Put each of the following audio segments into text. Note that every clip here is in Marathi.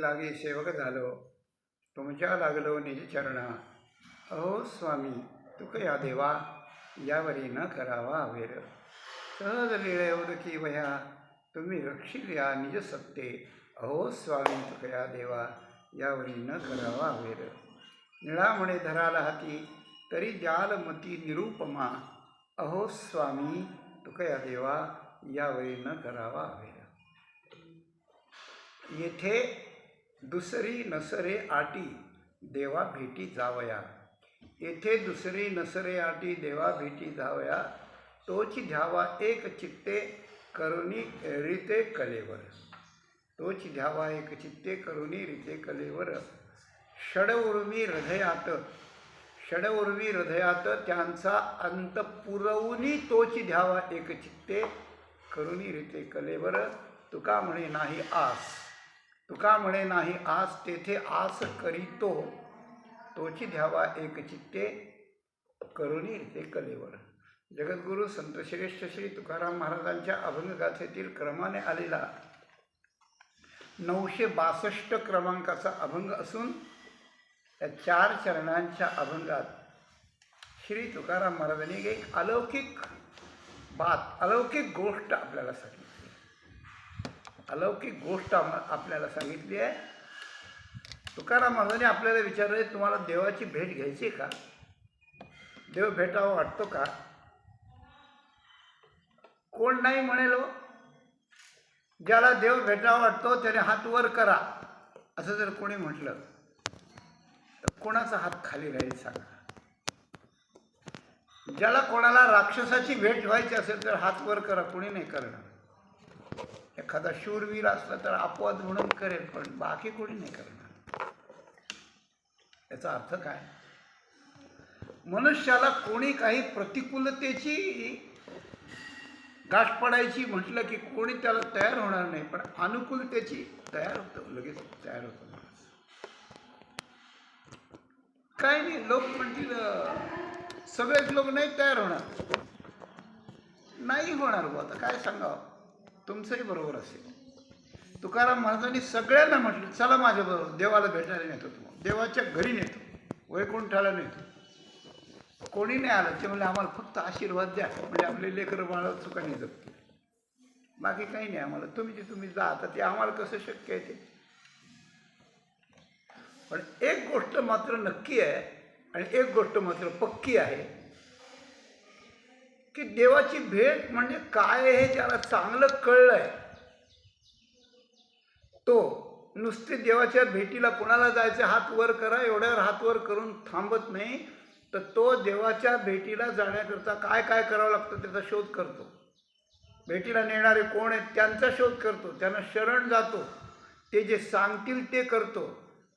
लागी सेवक झालो, तुमच्या लागलो निज चरणा. अहो स्वामी तुकया देवा, यावरी न करावा वेर. सहज लीळे उदकी वया, तुम्ही रक्षिल्या निज सत्ते. अहो स्वामी तुकया देवा, यावरी न करावा वेर. निळा म्हणे धराला हाती, तरी जालमती निरूपमा. अहो स्वामी तुकया देवा, यावरी न करावा वेर. येथे दुसरी नसरे आटी, देवा भेटी जावया. येथे दुसरी नसरे आटी, देवा भेटी जावया. तोची ध्यावा एक चित्ते, करुणी रीते कलेवर. तोची ध्यावा एक चित्ते, करुणी रीते कलेवर. षडउर्वी हृदयात, षडउर्वी हृदयात, त्यांचा अंत पुरवूनी तोची ध्यावा एक चित्ते, करुणी रीते कलेवर. तुका म्हणे नाही आस, तुका म्हणे नाही आस, तेथे आस करीतो. तोची ध्यावा एक चित्ते, करुणी रीते कलेवर. जगद्गुरु संत श्रेष्ठ श्री तुकाराम महाराजांच्या अभंगगाथेतील क्रमाने आलेला 962 क्रमांकाचा अभंग असून या 4 चरणांच्या अभंगात श्री तुकाराम महाराजांनी एक अलौकिक बात, अलौकिक गोष्ट आपल्याला सांगितली. अलौकिक गोष्ट आपल्याला सांगितली आहे. तुकाराम महाराजांनी आपल्याला विचारले, तुम्हाला देवाची भेट घ्यायची का? देव भेटावा वाटतो का? कोण नाही म्हणेल? ज्याला देव भेटावा वाटतो त्याने हात वर करा, असं जर कोणी म्हटलं तर कोणाचा हात खाली राहील सांगा? ज्याला कोणाला राक्षसाची भेट व्हायची असेल तर हात वर करा, कोणी नाही करणार. एखादा शूरवीर असला तर अपवाद म्हणून करेल, पण बाकी कोणी नाही करणार. याचा अर्थ काय? मनुष्याला कोणी काही प्रतिकूलतेची गाठ पडायची म्हटलं की कोणी त्याला तयार होणार नाही, पण अनुकूलतेची तयार होतो, लगेच तयार होतो. काय नाही, लोक म्हणतील सगळेच लोक नाही तयार होणार, नाही होणार बुवा. आता काय सांगावं, तुमचंही बरोबर असेल. तुकाराम महाराजांनी सगळ्यांना म्हटलं, चला माझ्याबरोबर देवाला भेटायला नेतो, तुम्हाला देवाच्या घरी नेतो, वैकुंठाला नेतो. कोणी नाही आलं. ते म्हणजे आम्हाला फक्त आशीर्वाद द्या, म्हणजे आपले लेकरं बाळ सुखाने जगतील, बाकी काही नाही आम्हाला. तुम्ही जा. आता ते आम्हाला कसं शक्य आहे ते. पण एक गोष्ट मात्र नक्की आहे आणि एक गोष्ट मात्र पक्की आहे की देवाची भेट म्हणजे काय हे ज्याला चांगलं कळलंय, तो नुसते देवाच्या भेटीला कोणाला जायचे हात वर करा एवढ्यावर हात वर करून थांबत नाही, तर तो देवाच्या भेटीला जाण्याकरता काय काय करावं लागतं त्याचा शोध करतो. भेटीला नेणारे कोण आहेत त्यांचा शोध करतो, त्यांना शरण जातो, ते जे सांगतील ते करतो,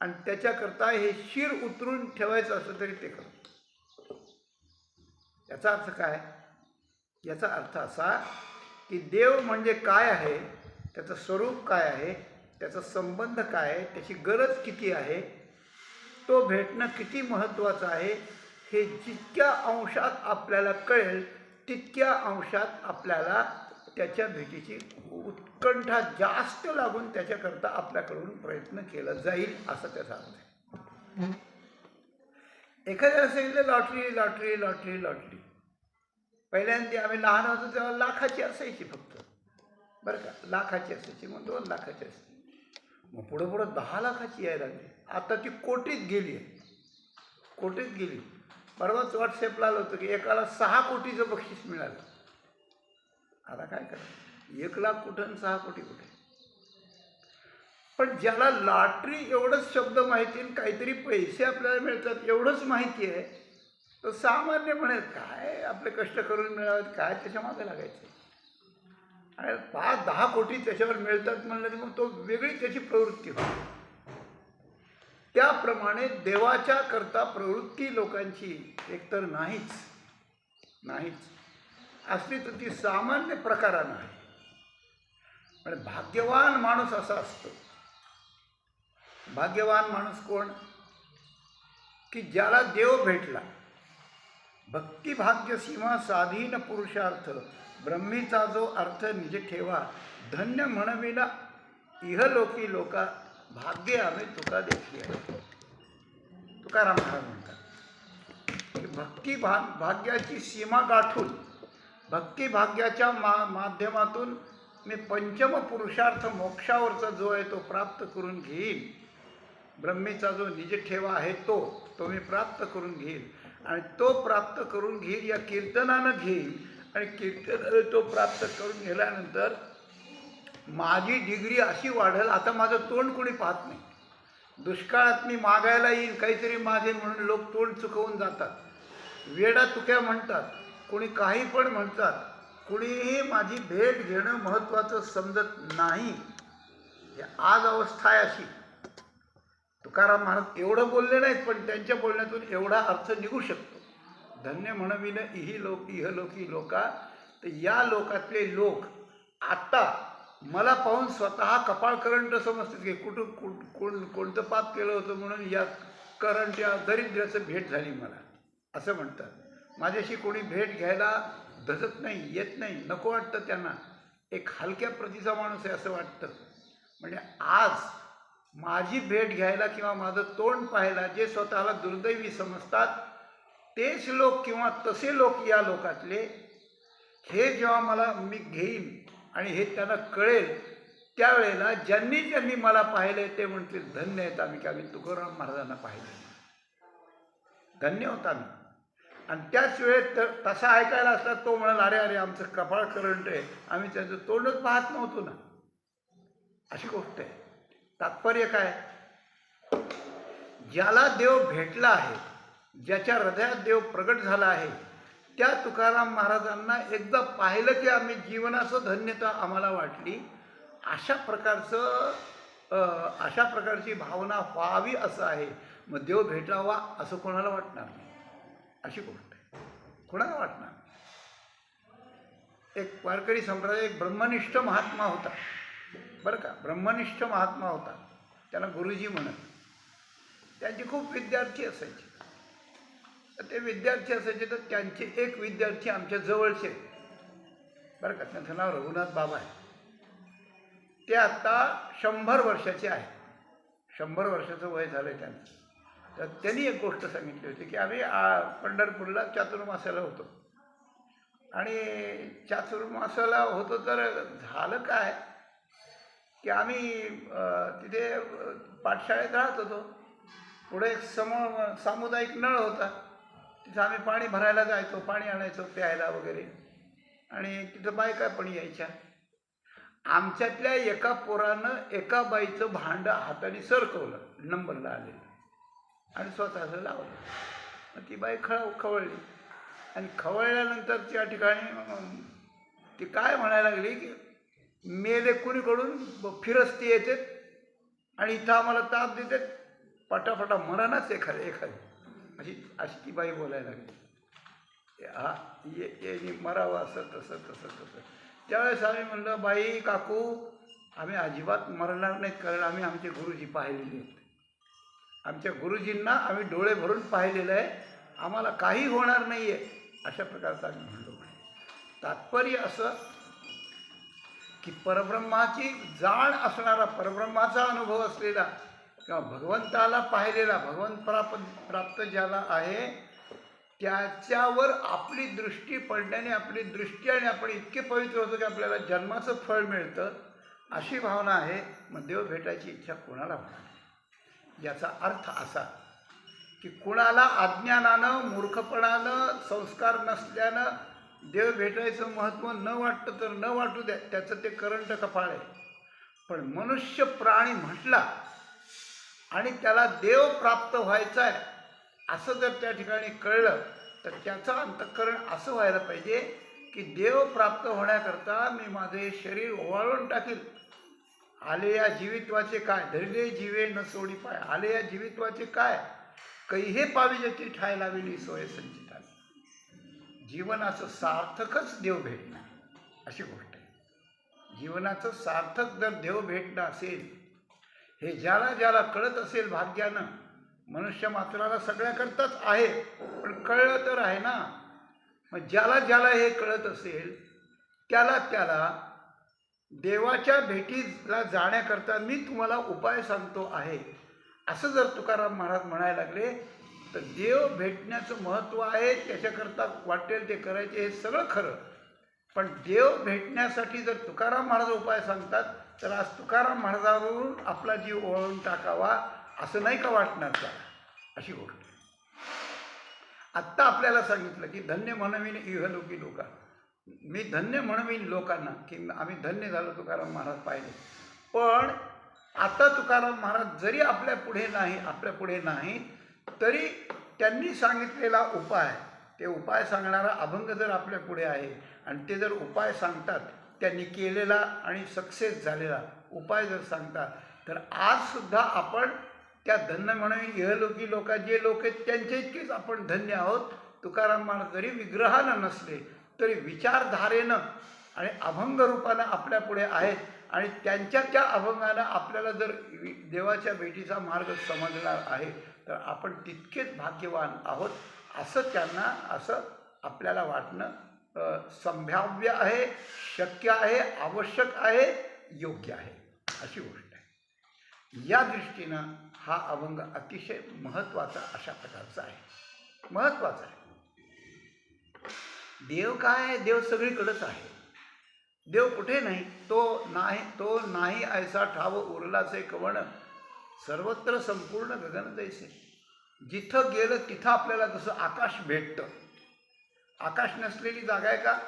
आणि त्याच्याकरता हे शिर उतरून ठेवायचं असं तरी ते करतो. याचा अर्थ काय? याचा अर्थ असा की देव म्हणजे काय आहे, त्याचं स्वरूप काय आहे, त्याचा संबंध काय आहे, त्याची गरज किती आहे, तो भेटणं किती महत्त्वाचं आहे, हे जितक्या अंशात आपल्याला कळेल तितक्या अंशात आपल्याला त्याच्या भेटीची उत्कंठा जास्त लागून त्याच्याकरता आपल्याकडून प्रयत्न केला जाईल, असं त्याचा अर्थ आहे. एखाद्याला सांगितलं लॉटरी लॉटरी लॉटरी लॉटरी. पहिल्यांदा आम्ही लहान होतो तेव्हा लाखाची असायची फक्त, बरं का, लाखाची असायची, मग 2 लाखाची असायची, मग पुढं पुढं 10 लाखाची यायला लागली. आता ती कोटीत गेली आहे, कोटीत गेली. परवाच व्हॉट्सॲपला आलं होतं की एकाला 6 कोटीचं बक्षीस मिळालं. आता काय करा, 1 लाख कुठं आणि 6 कोटी कुठे? पण ज्याला लॉटरी एवढंच शब्द माहिती आणि काहीतरी पैसे आपल्याला मिळतात एवढंच माहिती आहे, तर सामान्य म्हणेल काय आपले कष्ट करून मिळावेत, काय त्याच्या मागे लागायचं. आणि 5-10 कोटी त्याच्यावर मिळतात म्हणलं की मग तो वेगळी त्याची प्रवृत्ती होती. त्याप्रमाणे देवाच्या करता प्रवृत्ती लोकांची एकतर नाहीच असली तर ती सामान्य प्रकारानं आहे. पण भाग्यवान माणूस असा असतो. भाग्यवान माणूस कोण? की ज्याला देव भेटला. भक्तिभाग्य सीमा साधीन पुरुषार्थ, ब्रह्मीचा जो अर्थ निज ठेवा, धन्य म्हणविला इहलोकी लोका भाग्य आम्ही तुका देखी आहे. तुकाराम महाराज म्हणतात की भाग्याची सीमा गाठून भक्ती भाग्याच्या माध्यमातून मी पंचम पुरुषार्थ मोक्षावरचा जो आहे तो प्राप्त करून घेईन. ब्रह्मेचा जो निज ठेवा आहे तो मी प्राप्त करून घेईन आणि तो प्राप्त करून घेईल या कीर्तनानं घेईन. आणि कीर्तनानं तो प्राप्त करून गेल्यानंतर माझी डिग्री अशी वाढेल, आता माझं तोंड कोणी पाहत नाही. दुष्काळात मी मागायला येईन, काहीतरी मागेन म्हणून लोक तोंड चुकवून जातात, वेडा तुक्या म्हणतात, कोणी काही पण म्हणतात. कुणीही माझी भेट घेणं महत्त्वाचं समजत नाही. आज अवस्था आहे अशी. तुकाराम महाराज एवढं बोलले नाहीत, पण त्यांच्या बोलण्यातून एवढा अर्थ निघू शकतो. धन्य म्हणविन इहलोकी लोका. तर या लोकातले लोक आता मला पाहून स्वतः कपाळ करंट समजतात की कोणतं पाप केलं होतं म्हणून या करंट या दरिद्र्याचं भेट झाली मला, असं म्हणतात. माझ्याशी कोणी भेट घ्यायला धजत नाही, येत नाही, नको वाटतं त्यांना. एक हलक्या प्रतीचा माणूस आहे असं वाटतं. म्हणजे आज माझी भेट घ्यायला किंवा माझं तोंड पाहायला जे स्वतःला दुर्दैवी समजतात तेच लोक किंवा तसे लोक या लोकातले, हे जेव्हा मी घेईन आणि हे त्यांना कळेल त्यावेळेला ज्यांनी मला पाहिले ते म्हणतील धन्य आहेत आम्ही, की आम्ही तुकाराम महाराजांना पाहिले, धन्य होता मी. आणि त्याच वेळेत तसा ऐकायला असता तो म्हणाला अरे आमचं कपाळ करंट आहे, आम्ही त्यांचं तोंडच पाहत नव्हतो ना. अशी गोष्ट आहे. तात्पर्य काय? ज्याला देव भेटला आहे, ज्याच्या हृदयात देव प्रगट झाला आहे, त्या तुकाराम महाराजांना एकदा पाहिलं की आम्ही जीवनाचं धन्यता आम्हाला वाटली. अशा प्रकारची भावना व्हावी असं आहे. मग देव भेटावा असं कोणाला वाटणार नाही. अशी गोष्ट आहे, कोणाला वाटणार. एक वारकरी संप्रदाय एक ब्रह्मनिष्ठ महात्मा होता बरं का, ब्रह्मनिष्ठ महात्मा होता. त्यांना गुरुजी म्हणत. त्यांचे खूप विद्यार्थी असायचे. तर ते विद्यार्थी असायचे तर त्यांचे एक विद्यार्थी आमच्या जवळचे बरं का, त्यांचं नाव रघुनाथ बाबा आहे. ते आत्ता 100 वर्षाचे आहे. 100 वर्षाचं वय झालं आहे त्यांचं. तर त्यांनी एक गोष्ट सांगितली होती की आम्ही पंढरपूरला चातुर्मासाला होतो. आणि चातुर्मासाला होतो तर झालं काय की आम्ही तिथे पाठशाळेत राहत होतो. पुढे एक सामुदायिक नळ होता. तिथं आम्ही पाणी भरायला जायचो, पाणी आणायचो प्यायला वगैरे. आणि तिथं बायका पण यायच्या. आमच्यातल्या एका पोरानं एका बाईचं भांडं हाताने सरकवलं, नंबरला आलेलं, आणि स्वतःचं लावलं. मग ती बाई खवळली. आणि खवळल्यानंतर त्या ठिकाणी ती काय म्हणायला लागली की मेले कुणीकडून फिरस्ती येते आणि इथं आम्हाला ताप देतात, पटापटा मरणाच एखादी अशी ती बाई बोलायला लागली. हा ये मरावं असं तसं. त्यावेळेस आम्ही म्हणलं बाई काकू आम्ही अजिबात मरणार नाहीत, कारण आम्ही आमचे गुरुजी पाहिलेले आहेत. आमच्या गुरुजींना आम्ही डोळे भरून पाहिलेलं आहे, आम्हाला काही होणार नाही आहे, अशा प्रकारचं आम्ही म्हणलो. तात्पर्य असं की परब्रह्माची जाण असणारा, परब्रह्माचा अनुभव असलेला किंवा भगवंताला पाहिलेला, भगवंत प्राप्त ज्याला आहे त्याच्यावर आपली दृष्टी पडल्याने आपली दृष्टी आणि आपण इतके पवित्र होतो की आपल्याला जन्माचं फळ मिळतं, अशी भावना आहे. मग देव भेटायची इच्छा कोणाला होणार? याचा अर्थ असा की कुणाला अज्ञानानं, मूर्खपणानं, संस्कार नसल्यानं देव भेटायचं महत्त्व न वाटतं तर न वाटू द्या, त्याचं ते करंट कपाळ आहे. पण मनुष्य प्राणी म्हटला आणि त्याला देव प्राप्त व्हायचा आहे असं जर त्या ठिकाणी कळलं तर त्याचं अंतःकरण असं व्हायला पाहिजे की देव प्राप्त होण्याकरता मी माझे शरीर ओवाळून टाकील. आले या जीवित्वाचे काय, धरिले जीवे न सोडी पाय. आले या जीवित्वाचे काय, कैहे पाविजती ठाय लाविली सोय संचिता. जीवनाचं सार्थकच देव भेटणं अशी गोष्ट आहे. जीवनाचं सार्थक जर देव भेटणं असेल, हे ज्याला कळत असेल भाग्यानं, मनुष्य मात्राला सगळ्याकरताच आहे, पण कळलं तर आहे ना. मग ज्याला हे कळत असेल त्याला देवाच्या भेटीला जाण्याकरता मी तुम्हाला उपाय सांगतो आहे, असं जर तुकाराम महाराज म्हणायला लागले तर देव भेटण्याचं महत्त्व आहे, त्याच्याकरता वाटेल ते करायचे, हे सगळं खरं. पण देव भेटण्यासाठी जर तुकाराम महाराज उपाय सांगतात तर आज तुकाराम महाराजावरून आपला जीव ओळून टाकावा असं नाही का वाटणार का? अशी गोष्ट. आत्ता आपल्याला सांगितलं की धन्य म्हणवीन इहलोकी लोका. मी धन्य म्हणवीन लोकांना की आम्ही धन्य झालो, तुकाराम महाराज पाहिले. पण आता तुकाराम महाराज जरी आपल्या पुढे नाही तरी त्यांनी सांगितलेला उपाय, ते उपाय सांगणारा अभंग जर आपल्या पुढे आहे आणि ते जर उपाय सांगतात, त्यांनी केलेला आणि सक्सेस झालेला उपाय जर सांगतात, तर आजसुद्धा आपण त्या धन्य म्हणून इहलोकी लोका जे लोक आहेत त्यांच्या इतकेच आपण धन्य आहोत. तुकाराम महाराज जरी विग्रहानं नसले तरी विचारधारेनं आणि अभंग रूपानं आपल्या पुढे आहेत आणि त्यांच्या त्या अभंगानं आपल्याला जर देवाच्या भेटीचा मार्ग समजणार आहे तर आपण तितकेच भाग्यवान आहोत, असं आपल्याला वाटणं संभाव्य आहे, शक्य आहे, आवश्यक आहे, योग्य आहे, अशी गोष्ट आहे. या दृष्टीनं हा अभंग अतिशय महत्त्वाचा अशा प्रकारचा आहे, महत्त्वाचा आहे. देव काय आहे? देव सगळीकडेच आहे. देव कुठे नाही, तो नाही ऐसा ठाव उरलाचे कवण, सर्वत्र संपूर्ण गगन जैसे. जिथं गेलं तिथं आपल्याला जसं आकाश भेटतं. आकाश नसलेली जागा आहे का?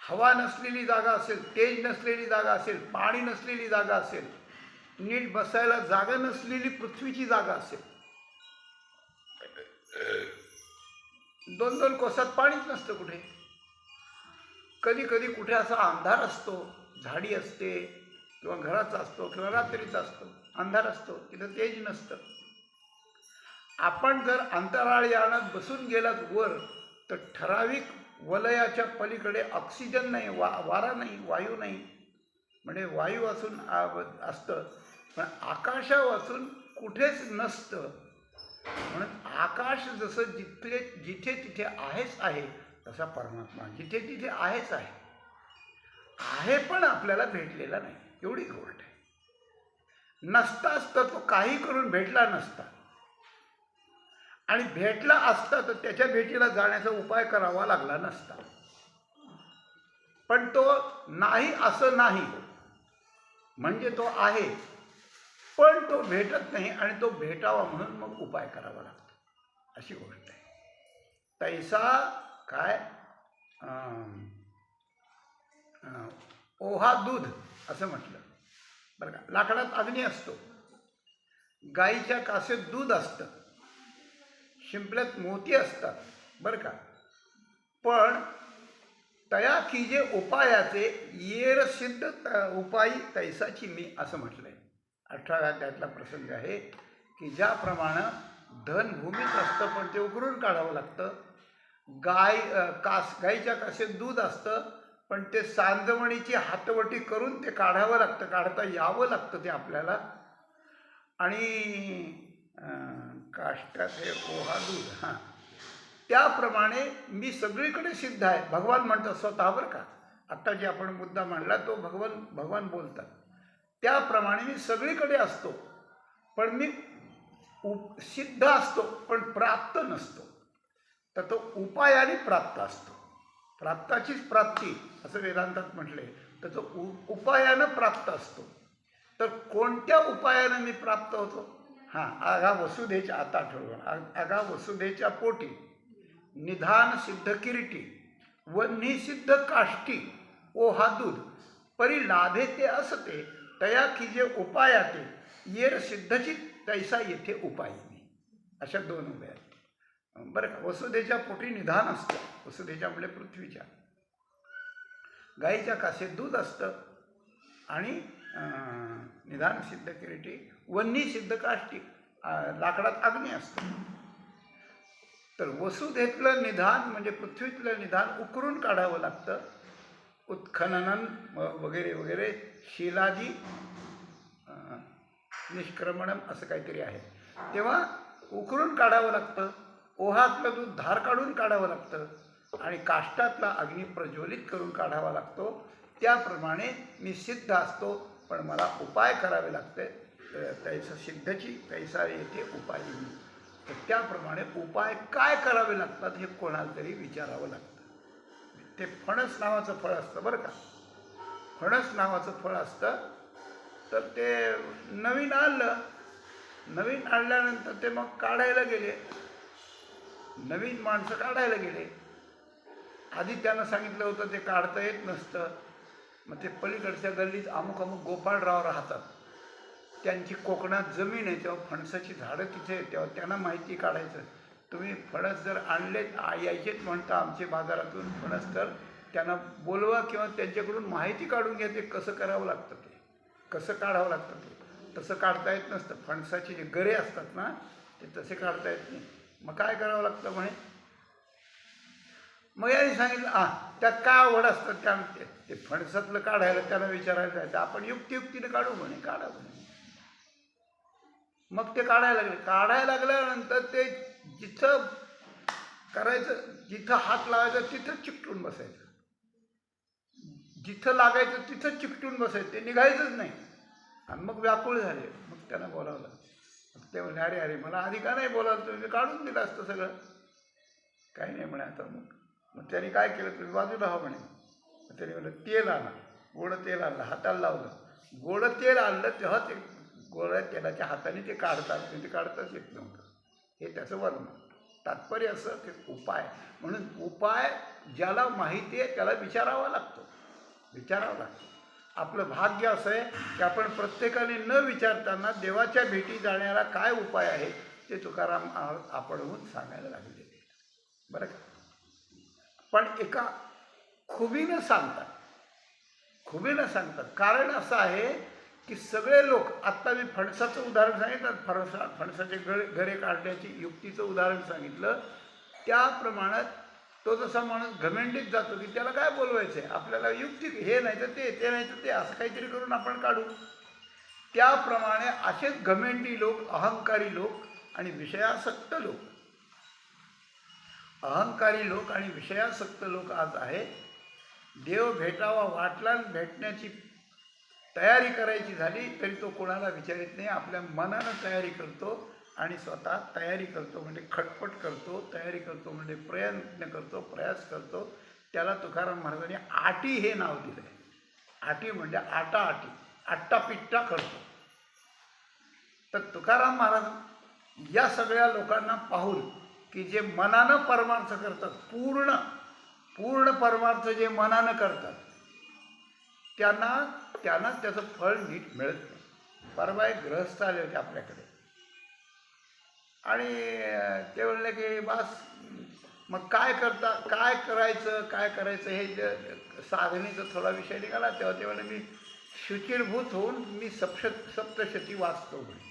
हवा नसलेली जागा असेल, तेज नसलेली जागा असेल, पाणी नसलेली जागा असेल, नीट बसायला जागा नसलेली पृथ्वीची जागा असेल, 2-2 कोसात पाणीच नसतं कुठे. कधी कधी कुठे असा अंधार असतो, झाडी असते किंवा घराचा असतो किंवा रात्रीचा असतो, अंधार असतो, तिथं तेज नसतं. आपण जर अंतराळ यानात बसून गेलात वर तर ठराविक वलयाच्या पलीकडे ऑक्सिजन नाही, वारा नाही, वायू नाही. म्हणजे वायू वाचून असतं पण आकाशा वाचून कुठेच नसतं. म्हणून आकाश जसं जिथे तिथे आहेच आहे, तसा परमात्मा जिथे तिथे आहेच आहे, पण आपल्याला भेटलेला नाही, एवढी गोष्ट आहे. नसताच तर तो काही करून भेटला नसता, आणि भेटला असता तर त्याच्या भेटीला जाण्याचा उपाय करावा लागला नसता. पण तो नाही असं नाही, म्हणजे तो आहे पण तो भेटत नाही आणि तो भेटावा म्हणून मग उपाय करावा लागतो, अशी गोष्ट आहे. तैसा काय ओहा दूध असं म्हटलं बरं का. लाकडात अग्नी असतो, गाईच्या कासेत दूध असतं, शिंपल्यात मोती असतात बरं का. पण तया की जे उपायाचे येर सिद्ध उपायी तैसाची मी, असं म्हटलंय. 18व्या अध्यायातला प्रसंग आहे की ज्याप्रमाणे धन भूमीत असतं पण ते उकरून काढावं लागतं. गाईच्या कासेत दूध असतं पण ते सांजवणीची हातवटी करून ते काढावं लागतं, काढता यावं लागतं ते आपल्याला. आणि काष्टात हे ओहा दूध, त्याप्रमाणे मी सगळीकडे सिद्ध आहे. भगवान म्हणतात स्वतःवर का. आत्ता जे आपण मुद्दा मांडला तो भगवान बोलतात. त्याप्रमाणे मी सगळीकडे असतो पण मी सिद्ध असतो पण प्राप्त नसतो. तर तो उपायाने प्राप्त असतो. प्राप्ताचीच प्राप्ती असं वेदांतात म्हटले. तर तो उपायानं प्राप्त असतो. तर कोणत्या उपायानं मी प्राप्त होतो? आगा वसुधेच्या, आता आठवण, आगा वसुधेच्या पोटी निधान सिद्ध किरीटी वन्ही सिद्ध काष्टी ओहा दूध परी लाभे ते असते तया की जे उपायाते येर सिद्धची तैसा येथे उपायी. अशा 2 उभ्या आहेत बरं का. वसुधेच्या पोटी निधान असतं, वसुधेच्या म्हणजे पृथ्वीच्या. गाईच्या कासेत दूध असतं आणि निधान सिद्ध किरीटी वन्ही सिद्ध काष्टी, लाकडात अग्नी असतं. तर वसुधेतलं निधान म्हणजे पृथ्वीतलं निधान उकरून काढावं लागतं. उत्खनन वगैरे वगैरे, शिलाजी निष्क्रमणम असं काहीतरी आहे, तेव्हा उकरून काढावं लागतं. ओहातलं दूध धार काढून काढावं लागतं आणि काष्टातला अग्नी प्रज्वलित करून काढावा लागतो. त्याप्रमाणे मी सिद्ध असतो, पण मला उपाय करावे लागते. तैसा सिद्धची तैसा येथे उपाय येईल. तर त्याप्रमाणे उपाय काय करावे लागतात हे कोणाला तरी विचारावं लागतं. ते फणस नावाचं फळ असतं बरं का. फणस नावाचं फळ असतं. तर ते नवीन आणलं. नवीन आणल्यानंतर ते मग काढायला गेले. नवीन माणसं काढायला गेले. आधी त्यांना सांगितलं होतं ते काढता येत नसतं. मग ते पलीकडच्या गल्लीत अमुक अमुक गोपाळराव राहतात. त्यांची कोकणात जमीन आहे, तेव्हा फणसाची झाडं तिथे आहेत. तेव्हा त्यांना माहिती काढायचं. तुम्ही फणस जर आणलेत यायचेच म्हणता आमच्या बाजारातून फणस, तर त्यांना बोलवा किंवा त्यांच्याकडून माहिती काढून घ्या. ते कसं करावं लागतं, ते कसं काढावं लागतं. ते तसं काढता येत नसतं. फणसाचे जे गरे असतात ना, ते तसे काढता येत नाही. मग काय करावं लागतं म्हणे. मग यांनी सांगितलं त्यात काय आवड असतं. त्या ते फणसातलं काढायला त्यांना विचारायला जायचं. आपण युक्तियुक्तीने काढू म्हणे. काढा म्हणे. मग ते काढायला लागले. काढायला लागल्यानंतर ते जिथं करायचं, जिथं हात लावायचा तिथं चिकटून बसायचं. जिथं लागायचं तिथं चिकटून बसायचं. ते निघायचंच नाही. आणि मग व्याकुळ झाले. मग त्यांना बोलावलं. मग ते म्हणले अरे अरे मला आधी का नाही बोलावलं, तुम्ही काढून दिलं असतं सगळं. काही नाही म्हणे आता. मग त्यांनी काय केलं, तुम्ही बाजूला हा म्हणे. मग त्यांनी म्हणलं तेल आणा. गोडं तेल आणलं. हाताला लावलं. गोडं तेल आणलं तेव्हा ते गोड्या तेलाच्या हाताने ते काढतात. ते काढताच येत नव्हतं. हे त्याचं वर्णन. तात्पर्य असं ते उपाय. म्हणून उपाय ज्याला माहिती आहे त्याला विचारावा लागतो. विचारावं लागतं. आपलं भाग्य असं आहे की आपण प्रत्येकाने न विचारताना देवाच्या भेटी जाण्याला काय उपाय आहे ते तुकाराम आपणहून सांगायला लागले बरं का. पण एका खुबीनं सांगतात. खुबीनं सांगतात. कारण असं आहे की सगळे लोक, आत्ता मी फणसाचं उदाहरण सांगितलं, फणसाचे घरे काढण्याची युक्तीचं उदाहरण सांगितलं, त्याप्रमाणे तो जसा माणूस घमेंडीत जातो की त्याला काय बोलवायचं आहे, आपल्याला युक्ती हे नाही तर ते नाही तर ते असं काहीतरी करून आपण काढू. त्याप्रमाणे असेच घमेंडी लोक, अहंकारी लोक आणि विषयासक्त लोक, अहंकारी लोक आणि विषयासक्त लोक आज आहेत. देव भेटावा वाटला, भेटण्याची तयारी करायची झाली तरी तो कोणाला विचारित नाही. आपल्या मनानं तयारी करतो आणि स्वतः तयारी करतो म्हणजे खटपट करतो, तयारी करतो म्हणजे प्रयत्न करतो, प्रयास करतो. त्याला तुकाराम महाराजांनी आटी हे नाव दिलं आहे. आटी म्हणजे आटाआटी, आट्टापिट्टा करतो. तर तुकाराम महाराज या सगळ्या लोकांना पाहून की जे मनानं परमार्थ करतात, पूर्ण परमार्थ जे मनानं करतात, त्यांना त्याचं फळ नीट मिळत नाही. परवा एक गृहस्थ आले होते आपल्याकडे आणि ते म्हणले की बस मग काय करायचं हे साधनेचा थोडा विषय निघाला. तेव्हा ते म्हणले मी शुचिरभूत होऊन मी सप्तशती वाचतो म्हणे.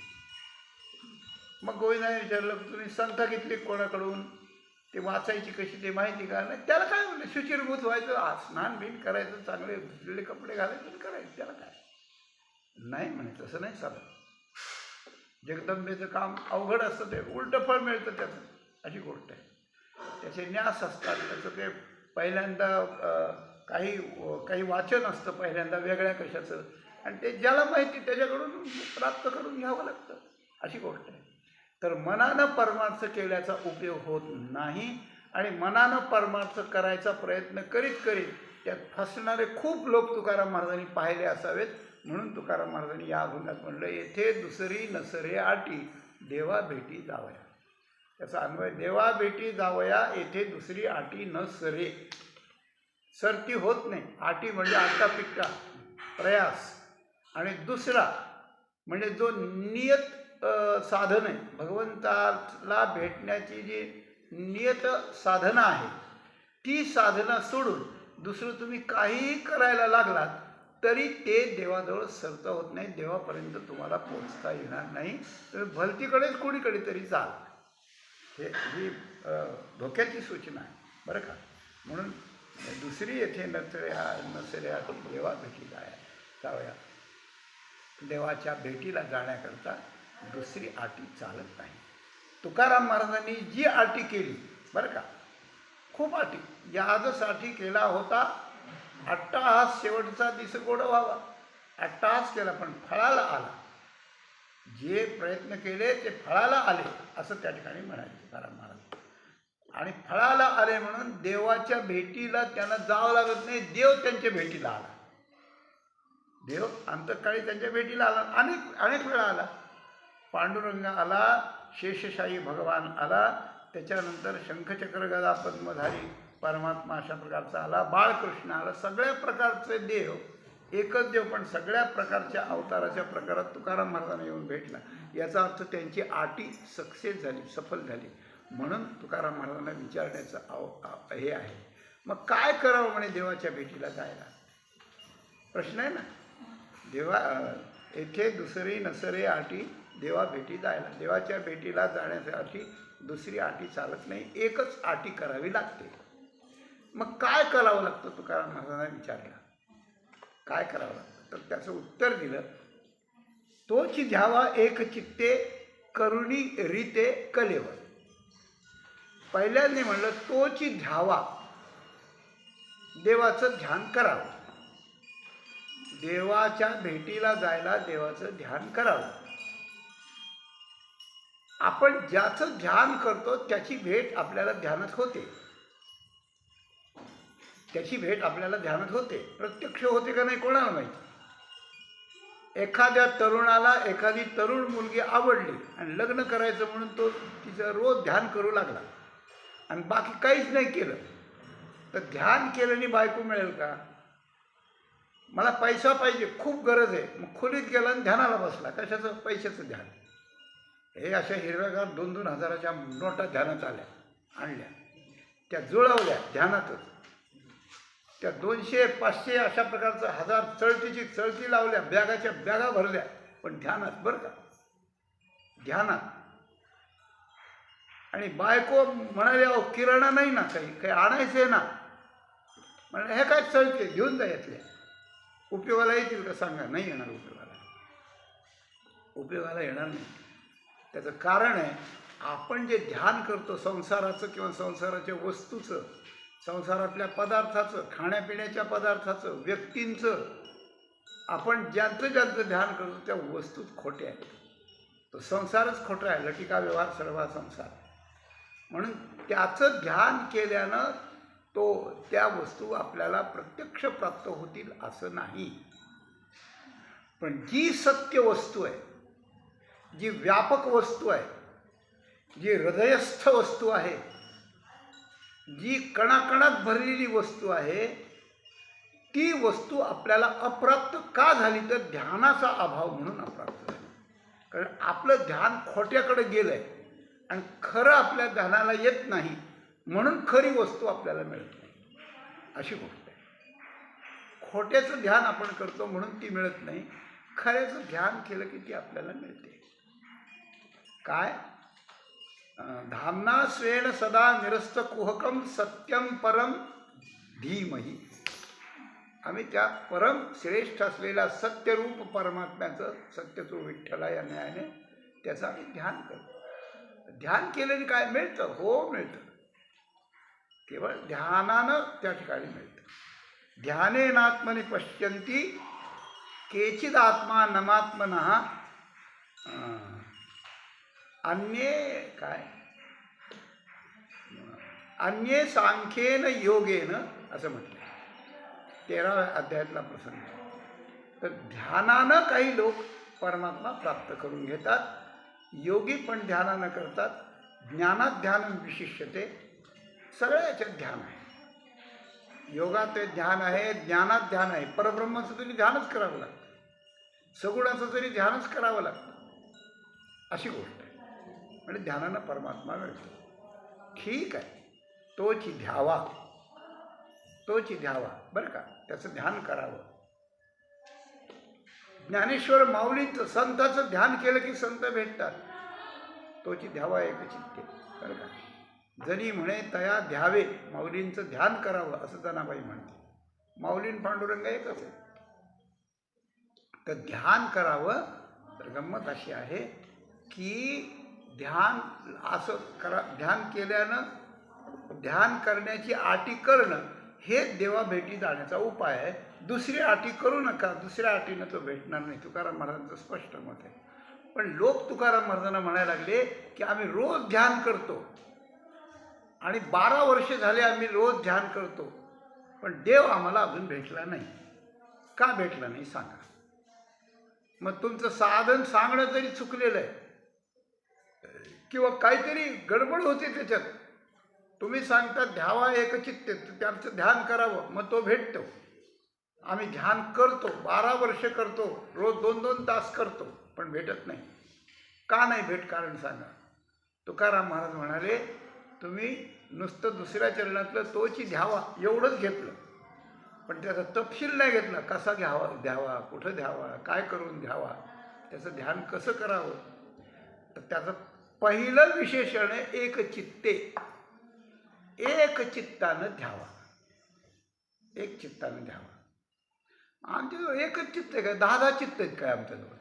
मग गोविंदाने विचारलं तुम्ही संथ घेतली कोणाकडून, ते वाचायची कशी ते माहिती का. नाही त्याला काय म्हणलं, शुचिरभूत व्हायचं, स्नान बिन करायचं, चांगले धुतलेले कपडे घालायचे, करायचं, त्याला काय नाही म्हणे. तसं नाही चालत. जगदंबेचं काम अवघड असतं, ते उलटं फळ मिळतं त्याचं, अशी गोष्ट आहे. त्याचे न्यास असतात. त्याचं ते पहिल्यांदा काही वाचन असतं, पहिल्यांदा वेगळ्या कशाचं, आणि ते ज्याला माहिती त्याच्याकडून प्राप्त करून घ्यावं लागतं, अशी गोष्ट आहे. तर मनानं परमार्थ केल्याचा उपयोग होत नाही आणि मनानं परमार्थ करायचा प्रयत्न करीत त्यात फसणारे खूप लोक तुकाराम महाराजांनी पाहिले असावेत. म्हणून तुकाराम महाराजांनी या अभंगात म्हणलं येथे दुसरी नसरे आटी देवा भेटी जावया. त्याचा अन्वय देवा भेटी जावया येथे दुसरी आटी न सरे. सरती होत नाही. आटी म्हणजे आट्टापिट्टा, प्रयास, आणि दुसरा म्हणजे जो नियत साधन आहे, भगवंताला भेटण्याची जी नियत साधना आहे, ती साधना सोडून दुसरं तुम्ही काहीही करायला लागलात तरी ते देवाजवळ सरता होत नाही. देवापर्यंत तुम्हाला पोचता येणार नाही. तुम्ही भलतीकडेच कोणीकडे तरी जाल. ही धोक्याची सूचना आहे बरं का. म्हणून दुसरी येथे नसऱ्या देवा भेटी जावया. देवाच्या भेटीला जाण्याकरता दुसरी आटी चालत नाही. तुकाराम महाराजांनी जी आटी केली बरं का, खूप आटी, याजसाठी केला होता अट्टहास शेवटचा दिस गोड व्हावा. अट्टहास केला पण फळाला आला. जे प्रयत्न केले ते फळाला आले असं त्या ठिकाणी म्हणाले तुकाराम महाराज. आणि फळाला आले म्हणून देवाच्या भेटीला त्यांना जावं लागत नाही, देव त्यांच्या भेटीला आला. देव अंतकाळी त्यांच्या भेटीला आला, अनेक अनेक वेळा आला. पांडुरंग आला, शेषशाही भगवान आला, त्याच्यानंतर शंखचक्र गदा पद्मधारी परमात्मा अशा प्रकारचा आला, बाळकृष्ण आला. सगळ्या प्रकारचे देव, एकच देव पण सगळ्या प्रकारच्या अवताराच्या प्रकारात तुकाराम महाराजांना येऊन भेटला. याचा अर्थ त्यांची आटी सक्सेस झाली, सफल झाली. म्हणून तुकाराम महाराजांना विचारण्याचं हे आहे. मग काय करावं म्हणे देवाच्या भेटीला जायला? प्रश्न आहे ना. देवा येथे दुसरी नसरे आटी देवा भेटी जायला. देवाच्या भेटीला जाण्यासाठी दुसरी आटी चालत नाही, एकच आटी करावी लागते. मग काय करावं लागतं तुकाराम महाराजांना विचारला, काय करावं लागतं? तर त्याचं उत्तर दिलं, तोची ध्यावा एक चित्ते करुणी रीते कलेवर. पहिल्यांदा म्हणलं तोची ध्यावा, देवाचं ध्यान करावं. देवाच्या भेटीला जायला देवाचं ध्यान करावं. आपण ज्याचं ध्यान करतो त्याची भेट आपल्याला ध्यानात होते. त्याची भेट आपल्याला ध्यानात होते. प्रत्यक्ष होते का नाही कोणाला माहिती. एखाद्या तरुणाला एखादी तरुण मुलगी आवडली आणि लग्न करायचं म्हणून तो तिचं रोज ध्यान करू लागला आणि बाकी काहीच नाही केलं, तर ध्यान केल्याने बायको मिळेल का? मला पैसा पाहिजे, खूप गरज आहे, मग खोलीत गेला आणि ध्यानाला बसला. कशाचं? पैशाचं ध्यान. हे अशा हिरव्यागार 2-2 हजाराच्या नोटा ध्यानात आल्या, आणल्या, त्या जुळवल्या ध्यानातच. त्या 200-500 अशा प्रकारचं 1000 चळतीची चळती लावल्या, बॅगाच्या बॅगा भरल्या, पण ध्यानात. बरं का, ध्यानात. आणि बायको म्हणाले, अहो किराणा नाही ना, काही आणायचं आहे ना. म्हणलं हे काय चळते, घेऊन जा यातल्या. उपयोगाला येतील का सांगा? नाही येणार उपयोगाला येणार नाही. त्याचं कारण आहे, आपण जे ध्यान करतो संसाराचं किंवा संसाराच्या वस्तूचं, संसारातल्या पदार्थाचं, खाण्यापिण्याच्या पदार्थाचं, व्यक्तींचं, आपण ज्यांचं ध्यान करतो त्या वस्तूच खोट्या आहेत. तो संसारच खोटा आहे. लटिका व्यवहार सर्व संसार. म्हणून त्याचं ध्यान केल्यानं त्या वस्तू आपल्याला प्रत्यक्ष प्राप्त होतील असं नाही. पण जी सत्य वस्तू आहे, जी व्यापक वस्तू आहे, जी हृदयस्थ वस्तू आहे, जी कणाकणात भरलेली वस्तू आहे, ती वस्तू आपल्याला अप्राप्त का झाली? तर ध्यानाचा अभाव म्हणून अप्राप्त झाली. कारण आपलं ध्यान खोट्याकडे गेलंय आणि खरं आपल्या ध्यानाला येत नाही, म्हणून खरी वस्तू आपल्याला मिळत नाही. अशी गोष्ट आहे. खोट्याचं ध्यान आपण करतो म्हणून ती मिळत नाही, खऱ्याचं ध्यान केलं की ती आपल्याला मिळते. काय? धामना स्वेन सदा निरस्त कुहकम सत्यम परम धीमही. आम्ही त्या परम श्रेष्ठ असलेल्या सत्यरूप परमात्म्याचं, सत्यस्वरूप विठ्ठला या न्यायाने त्याचं आम्ही ध्यान करतो. ध्यान केल्याने काय मिळतं? हो मिळतं. केवळ ध्यानानं त्या ठिकाणी मिळतं. ध्यानेनात्मनि पश्यन्ति केचिदात्मा नमात्मनः अन्ये काय? अन्ये सांख्येन योगेन असं म्हटलं. 13व्या अध्यायातला प्रसंग. तर ध्यानानं काही लोक परमात्मा प्राप्त करून घेतात. योगी पण ध्यानानं करतात. ज्ञानात ध्यान विशिष्यते. सगळ्या याच्यात ध्यान आहे. योगात ध्यान आहे, ज्ञानात ध्यान आहे. परब्रह्माचं तरी ध्यानच करावं लागतं, सगुणाचं तरी ध्यानच करावं लागतं. अशी गोष्ट आहे. म्हणजे ध्यानानं परमात्मा मिळतो. ठीक आहे, तोची ध्यावा बरं का, त्याचं ध्यान करावं. ज्ञानेश्वर माऊलींचं, संताचं ध्यान केलं की संत भेटतात. तोची ध्यावा एकचित्ते. बरं का, जनी म्हणे तया ध्यावे, माऊलींचं ध्यान करावं असं जनाबाई म्हणते. माऊलीन पांडुरंग एकच आहे. तर ध्यान करावं. तर गंमत अशी आहे की ध्यान असं ध्यान केल्यानं, ध्यान करण्याची आटी करणं हे देवा भेटी जाण्याचा उपाय आहे. दुसरी अटी करू नका, दुसऱ्या अटीनं तो भेटणार नाही, तुकाराम महाराजांचं स्पष्ट मत आहे. पण लोक तुकाराम महाराजांना म्हणायला लागले की आम्ही रोज ध्यान करतो आणि 12 वर्ष झाले आम्ही रोज ध्यान करतो, पण देव आम्हाला अजून भेटला नाही. का भेटला नाही सांगा. मग तुमचं साधन सांगणं तरी चुकलेलं आहे किंवा काहीतरी गडबड होते त्याच्यात. तुम्ही सांगता ध्यावा एकचित्त, त्याचं ध्यान करावं, मग तो भेटतो. आम्ही ध्यान करतो, 12 वर्ष करतो, रोज 2-2 तास करतो, पण भेटत नाही. का नाही भेट, कारण सांगा. तुकाराम महाराज म्हणाले तुम्ही नुसतं दुसऱ्या चरणातलं तोची ध्यावा एवढंच घेतलं, पण त्याचा तपशील नाही घेतला. कसा द्यावा, कुठं द्यावा, काय करून द्यावा, त्याचं ध्यान कसं करावं. तर त्याचं पहिलं विशेषण आहे एकचित्ते. एक चित्तानं द्यावा, एक चित्तानं द्यावा. आमच्याजवळ एकच चित्त आहे काय, 10 चित्त आहेत काय आमच्याजवळ?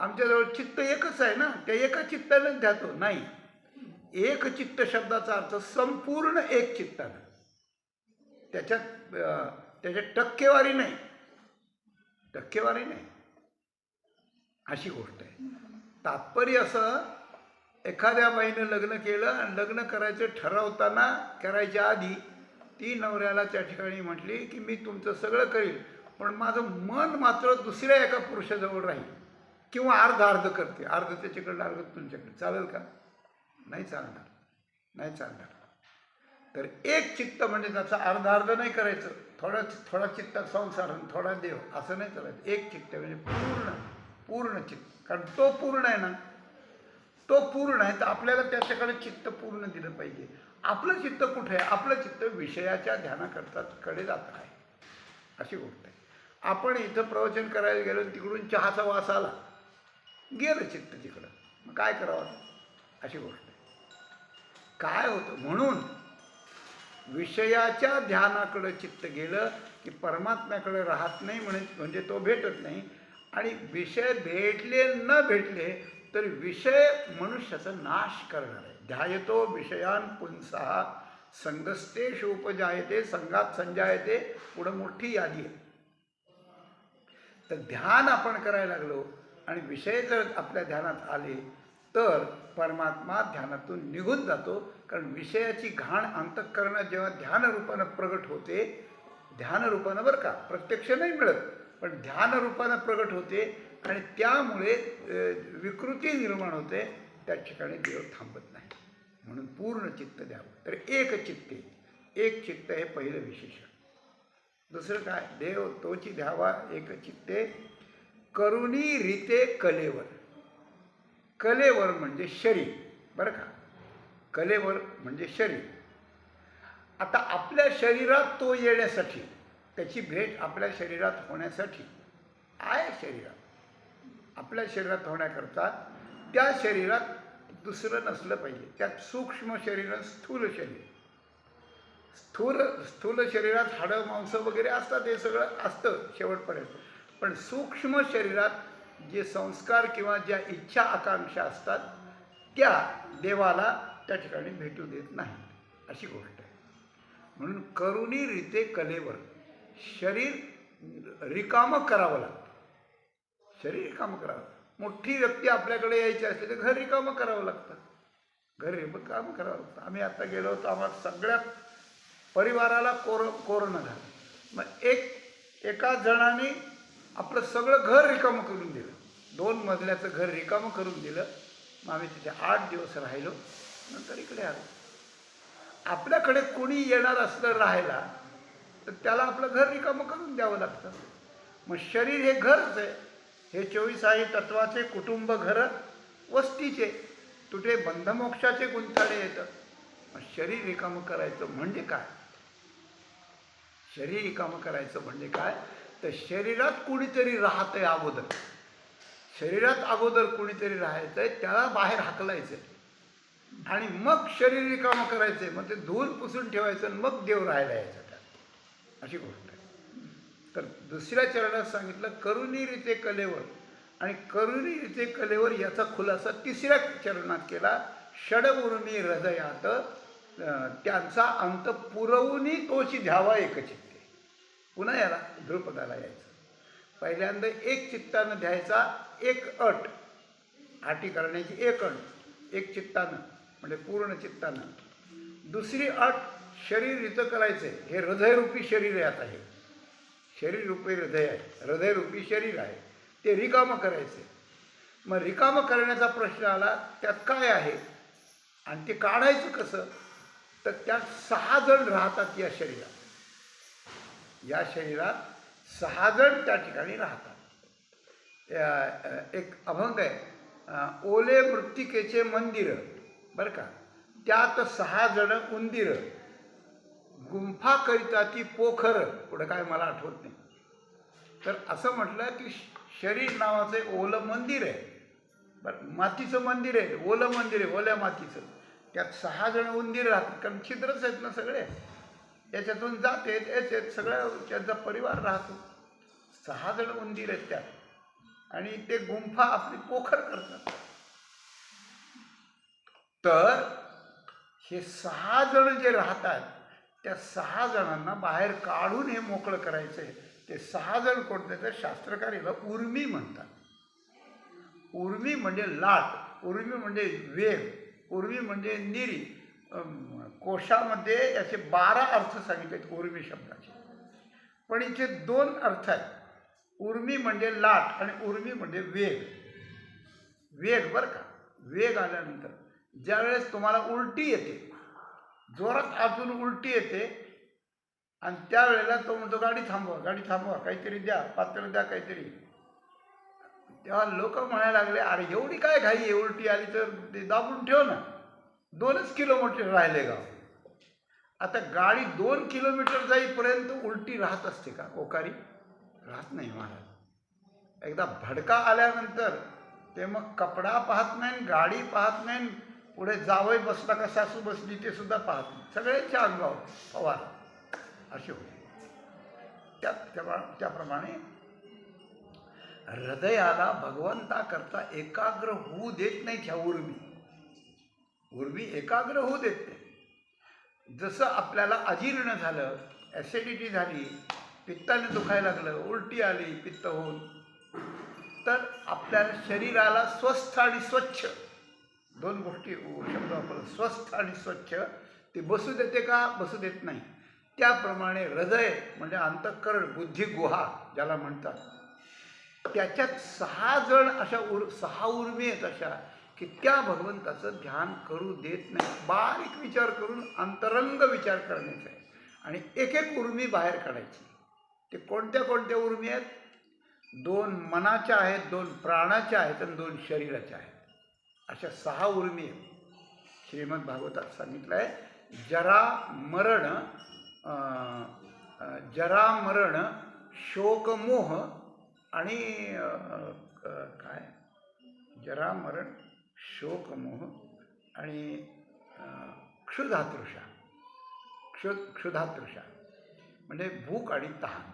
आमच्याजवळ चित्त एकच आहे ना, त्या एका चित्तानं ध्यातो नाही. एक चित्त शब्दाचा अर्थ संपूर्ण एक चित्तानं, त्याच्यात टक्केवारी नाही, टक्केवारी नाही, अशी गोष्ट आहे. तात्पर्य असं, एखाद्या बाईनं लग्न केलं आणि लग्न करायचं ठरवताना, करायच्या आधी ती नवऱ्याला त्या ठिकाणी म्हटली की मी तुमचं सगळं करील, पण माझं मन मात्र दुसऱ्या एका पुरुषाजवळ राहील, किंवा अर्ध करते, अर्ध त्याच्याकडलं अर्ध तुमच्याकडे. चालेल का? नाही चालणार, नाही चालणार. तर एक चित्त म्हणजे त्याचा अर्ध नाही करायचं, थोडा चित्त संसार, थोडा देव, असं नाही चालायचं. एक चित्त म्हणजे पूर्ण चित्त, कारण तो पूर्ण आहे ना, तो पूर्ण आहे. तर आपल्याला त्याच्याकडे चित्त पूर्ण दिलं पाहिजे. आपलं चित्त कुठे आहे? आपलं चित्त विषयाच्या ध्यानाकडे जात आहे, अशी गोष्ट आहे. आपण इथं प्रवचन करायला गेलो, तिकडून चहाचा वास आला, गेलं चित्त तिकडं, मग काय करावं, अशी गोष्ट आहे. काय होतं, म्हणून विषयाच्या ध्यानाकडे चित्त गेलं की परमात्म्याकडे राहत नाही, म्हणजे तो भेटत नाही. आणि विषय भेटले न भेटले तर विषय मनुष्याचा नाश करणार आहे. ध्यायतो विषयान पुंसा संगस्तेषु उपजायते संगात संजायते, पुढं मोठी यादी आहे. तर ध्यान आपण करायला लागलो आणि विषय जर आपल्या ध्यानात आले तर परमात्मा ध्यानातून निघून जातो. कारण विषयाची घाण अंतःकरणात जेव्हा ध्यानरूपानं प्रगट होते, ध्यानरूपानं बरं का, प्रत्यक्ष नाही मिळत, पण ध्यानरूपानं प्रगट होते आणि त्यामुळे विकृती निर्माण होते, त्या ठिकाणी देव थांबत नाही. म्हणून पूर्ण चित्त द्यावं. तर एक चित्ते, एक चित्त हे पहिलं विशेषण. दुसरं काय, देव तोची द्यावा एक चित्ते, करुणी रीते कलेवर. कलेवर म्हणजे शरीर, बरं का, कलेवर म्हणजे शरीर. आता आपल्या शरीरात तो येण्यासाठी, त्याची भेट आपल्या शरीरात होण्यासाठी आहे. शरीरात आपल्या शरीरात होण्याकरता त्या शरीरात दुसरं नसलं पाहिजे. त्यात सूक्ष्म शरीर आणि स्थूल शरीर. स्थूल शरीरात हाडं मांस वगैरे असतात, हे सगळं असतं शेवटपर्यंत. पण सूक्ष्म शरीरात जे संस्कार किंवा ज्या इच्छा आकांक्षा असतात त्या देवाला त्या ठिकाणी भेटू देत नाही, अशी गोष्ट आहे. म्हणून करुणी रीते कलेवर, शरीर रिकामं करावं लागतं. शरीर रिकामं करावं. मोठी व्यक्ती आपल्याकडे यायची असते तर घर रिकामं करावं लागतं, घर रिकामं करावं लागतं. आम्ही आता गेलो होतो, आम्हाला सगळ्या परिवाराला कोरोना झाला. मग एका जणाने आपलं सगळं घर रिकामं करून दिलं, 2 मजल्याचं घर रिकामं करून दिलं. मग आम्ही तिथे 8 दिवस राहिलो, नंतर इकडे आलो. आपल्याकडे कोणी येणार असलं राहायला तर त्याला आपलं घर रिकामं करून द्यावं लागतं. मग शरीर हे घरच आहे. हे 24 तत्वाचे कुटुंब घर वस्तीचे, तुटे बंधमोक्षाचे गुंथाडे येतं. मग शरीर रिकामं करायचं म्हणजे काय? शरीर रिकामं करायचं म्हणजे काय, तर शरीरात कुणीतरी राहतंय अगोदर, शरीरात अगोदर कुणीतरी राहायचं आहे, त्याला बाहेर हाकलायचं आहे आणि मग शरीर रिकामं करायचं आहे. मग ते धुवून पुसून ठेवायचं आणि मग देव राहायला यायचं त्यात, अशी गोष्ट आहे. तर दुसऱ्या चरणात सांगितलं करुणी रीते कलेवर, आणि करुणी रीते कलेवर याचा खुलासा तिसऱ्या चरणात केला. षडउर्मी हृदयात त्यांचा अंत पुरवूनही तोची ध्यावा एकचित्ते. पुन्हा याला ध्रुपदाला यायचं. पहिल्यांदा एक चित्तानं द्यायचा, एक अट, आटी करण्याची एक अट, एक चित्तानं म्हणजे पूर्ण चित्तानं. दुसरी अट, शरीर रितं करायचं. हे हृदयरूपी शरीर आहे. आता हे शरीररूपी हृदय आहे, हृदयरूपी शरीर आहे, ते रिकामं करायचे. मग रिकामं करण्याचा प्रश्न आला, त्यात काय आहे आणि ते काढायचं कसं? तर त्यात 6 जण राहतात या शरीरात. या शरीरात 6 जण त्या ठिकाणी राहतात. एक अभंग आहे, ओले मृत्तिकेचे मंदिर, बरं का, त्यात 6 जण उंदीर, गुंफा करिता ती पोखर. पुढं काय मला आठवत नाही. तर असं म्हटलं की शरीर नावाचं एक ओलं मंदिर आहे, बरं, मातीचं मंदिर आहे, ओलं मंदिर आहे, ओल्या मातीचं. त्यात 6 जण उंदीर राहतात, कारण छिद्रच आहेत ना सगळे, याच्यातून जात येत सगळ्या त्यांचा परिवार राहतो. 6 जण उंदीर आहेत त्यात, आणि ते गुंफा आपली पोखर करतात. तर हे 6 जण जे राहतात, त्या 6 जणांना बाहेर काढून हे मोकळं करायचं आहे. ते 6 जण कोणते? तर शास्त्रकार याला उर्मी म्हणतात. उर्मी म्हणजे लाट, उर्मी म्हणजे वेग, उर्मी म्हणजे निरी. कोशामध्ये याचे 12 अर्थ सांगितलेत उर्मी शब्दाचे, पण इथे 2 अर्थ आहेत. उर्मी म्हणजे लाट आणि उर्मी म्हणजे वेग. वेग, बरं का. वेग आल्यानंतर ज्यावेळेस तुम्हाला उलटी येते, जोरात आतून उलटी येते, आणि त्यावेळेला तो म्हणतो गाडी थांबवा, गाडी थांबवा, काहीतरी द्या, पात्र द्या काहीतरी. तेव्हा लोक म्हणायला लागले, अरे एवढी काय घाई आहे, उलटी आली तर ते दाबून ठेव ना, 2च किलोमीटर राहिले गाव. आता गाडी 2 किलोमीटर जाईपर्यंत उलटी राहत असते का? ओकारी राहत नाही महाराज. एकदा भडका आल्यानंतर ते मग कपडा पाहत नाही, गाडी पाहत नाही, पुढे जावई बसला का सासू बसली ते सुद्धा पाहत नाही, सगळ्यांच्या अंगावर फवारा असे होते. त्याप्रमाणे हृदयाला भगवंताकरता एकाग्र होऊ देत नाही ह्या उर्मी. उर्मी एकाग्र होऊ देत नाही. जसं आपल्याला अजीर्ण झालं, ॲसिडिटी झाली, पित्ताने दुखायला लागलं, उलटी आली पित्त होऊन, तर आपल्या शरीराला स्वस्थ आणि स्वच्छ, 2 गोष्टी शब्द वापरला, स्वस्थ आणि स्वच्छ, ते बसू देते का? बसू देत नाही. त्याप्रमाणे हृदय म्हणजे अंतःकरण, बुद्धी गुहा ज्याला म्हणतात, त्याच्यात 6 जण अशा 6 उर्मी आहेत अशा की त्या भगवंताचं ध्यान करू देत नाही. बारीक विचार करून अंतरंग विचार करण्याचा आहे, आणि एक एक उर्मी बाहेर काढायची. ते कोणत्या कोणत्या उर्मी आहेत? 2 मनाच्या आहेत, 2 प्राणाच्या आहेत, आणि 2 शरीराच्या आहेत. अशा 6 उर्मी आहेत. श्रीमद भागवतात सांगितलं आहे, जरा मरण शोकमोह आणि काय, जरा मरण शोकमोह आणि क्षुधातृषा. क्षुधातृषा म्हणजे भूक आणि तहान.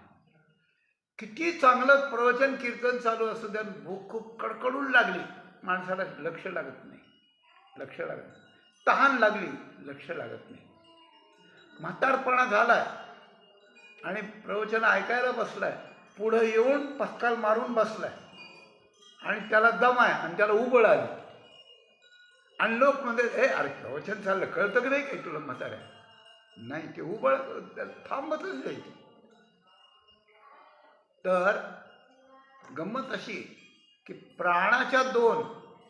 किती चांगलं प्रवचन कीर्तन चालू असू द्या, भूक खूप कडकडून लागली, माणसाला लक्ष लागत नाही, लक्ष लागत नाही. तहान लागली, लक्ष लागत नाही. म्हातारपणा झालाय आणि प्रवचन ऐकायला बसलाय, पुढं येऊन पस्काल मारून बसलाय, आणि त्याला दम आहे, आणि त्याला उबळ आली, आणि लोक म्हणतात, अरे प्रवचन चाललं, कळतं की नाही काही तुला म्हाताऱ्या? नाही, ते उबळ थांबतच नाही. तर गंमत अशी की प्राणाच्या 2,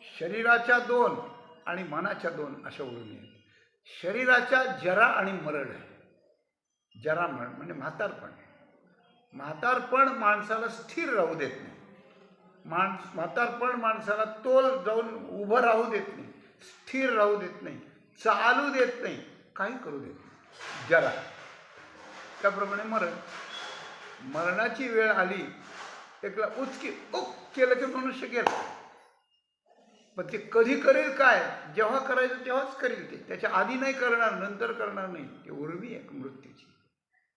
शरीराच्या 2 आणि मनाच्या 2 अशा उर्मी आहेत. शरीराच्या जरा आणि मरण आहे. जरा मरण म्हणजे म्हातारपण. म्हातारपण माणसाला स्थिर राहू देत नाही. म्हातारपण माणसाला तोल जाऊन उभं राहू देत नाही, स्थिर राहू देत नाही, चालू देत नाही, काही करू देत नाही. जरा. त्याप्रमाणे मरणाची वेळ आली, एकला केलं की मनुष्य गेला. पण ते कधी करेल काय? जेव्हा करायचं तेव्हाच करेल. ते त्याच्या आधी नाही करणार, नंतर करणार नाही. ती उर्मी एक मृत्यूची,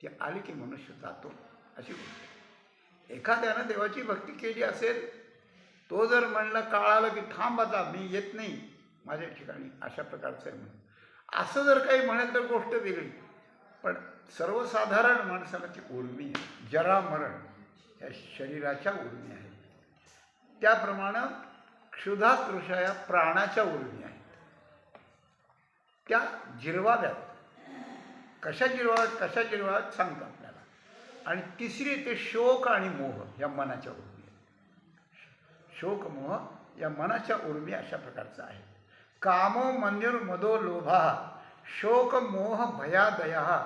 ती आली की मनुष्य जातो अशी गोष्ट. एखाद्यानं देवाची भक्ती केली असेल, तो जर म्हणला काळ आला की थांब आता मी येत नाही माझ्या ठिकाणी, अशा प्रकारचं आहे म्हणून, असं जर काही म्हणेल तर गोष्ट वेगळी. पण सर्वसाधारण माणसाला ती उर्मी आहे. जरा मरण या शरीराच्या उर्मी आहेत. त्याप्रमाणे क्षुधा तृषा या प्राणाच्या उर्मी आहेत. त्या जिरवाव्यात. कशा जिरवाव्यात सांगतो आपल्याला. आणि तिसरी ते शोक आणि मोह या मनाच्या उर्मी आहेत. शोक मोह या मनाच्या उर्मी अशा प्रकारचा आहे. कामो मन्युर्मदो लोभा शोक मोह भयादया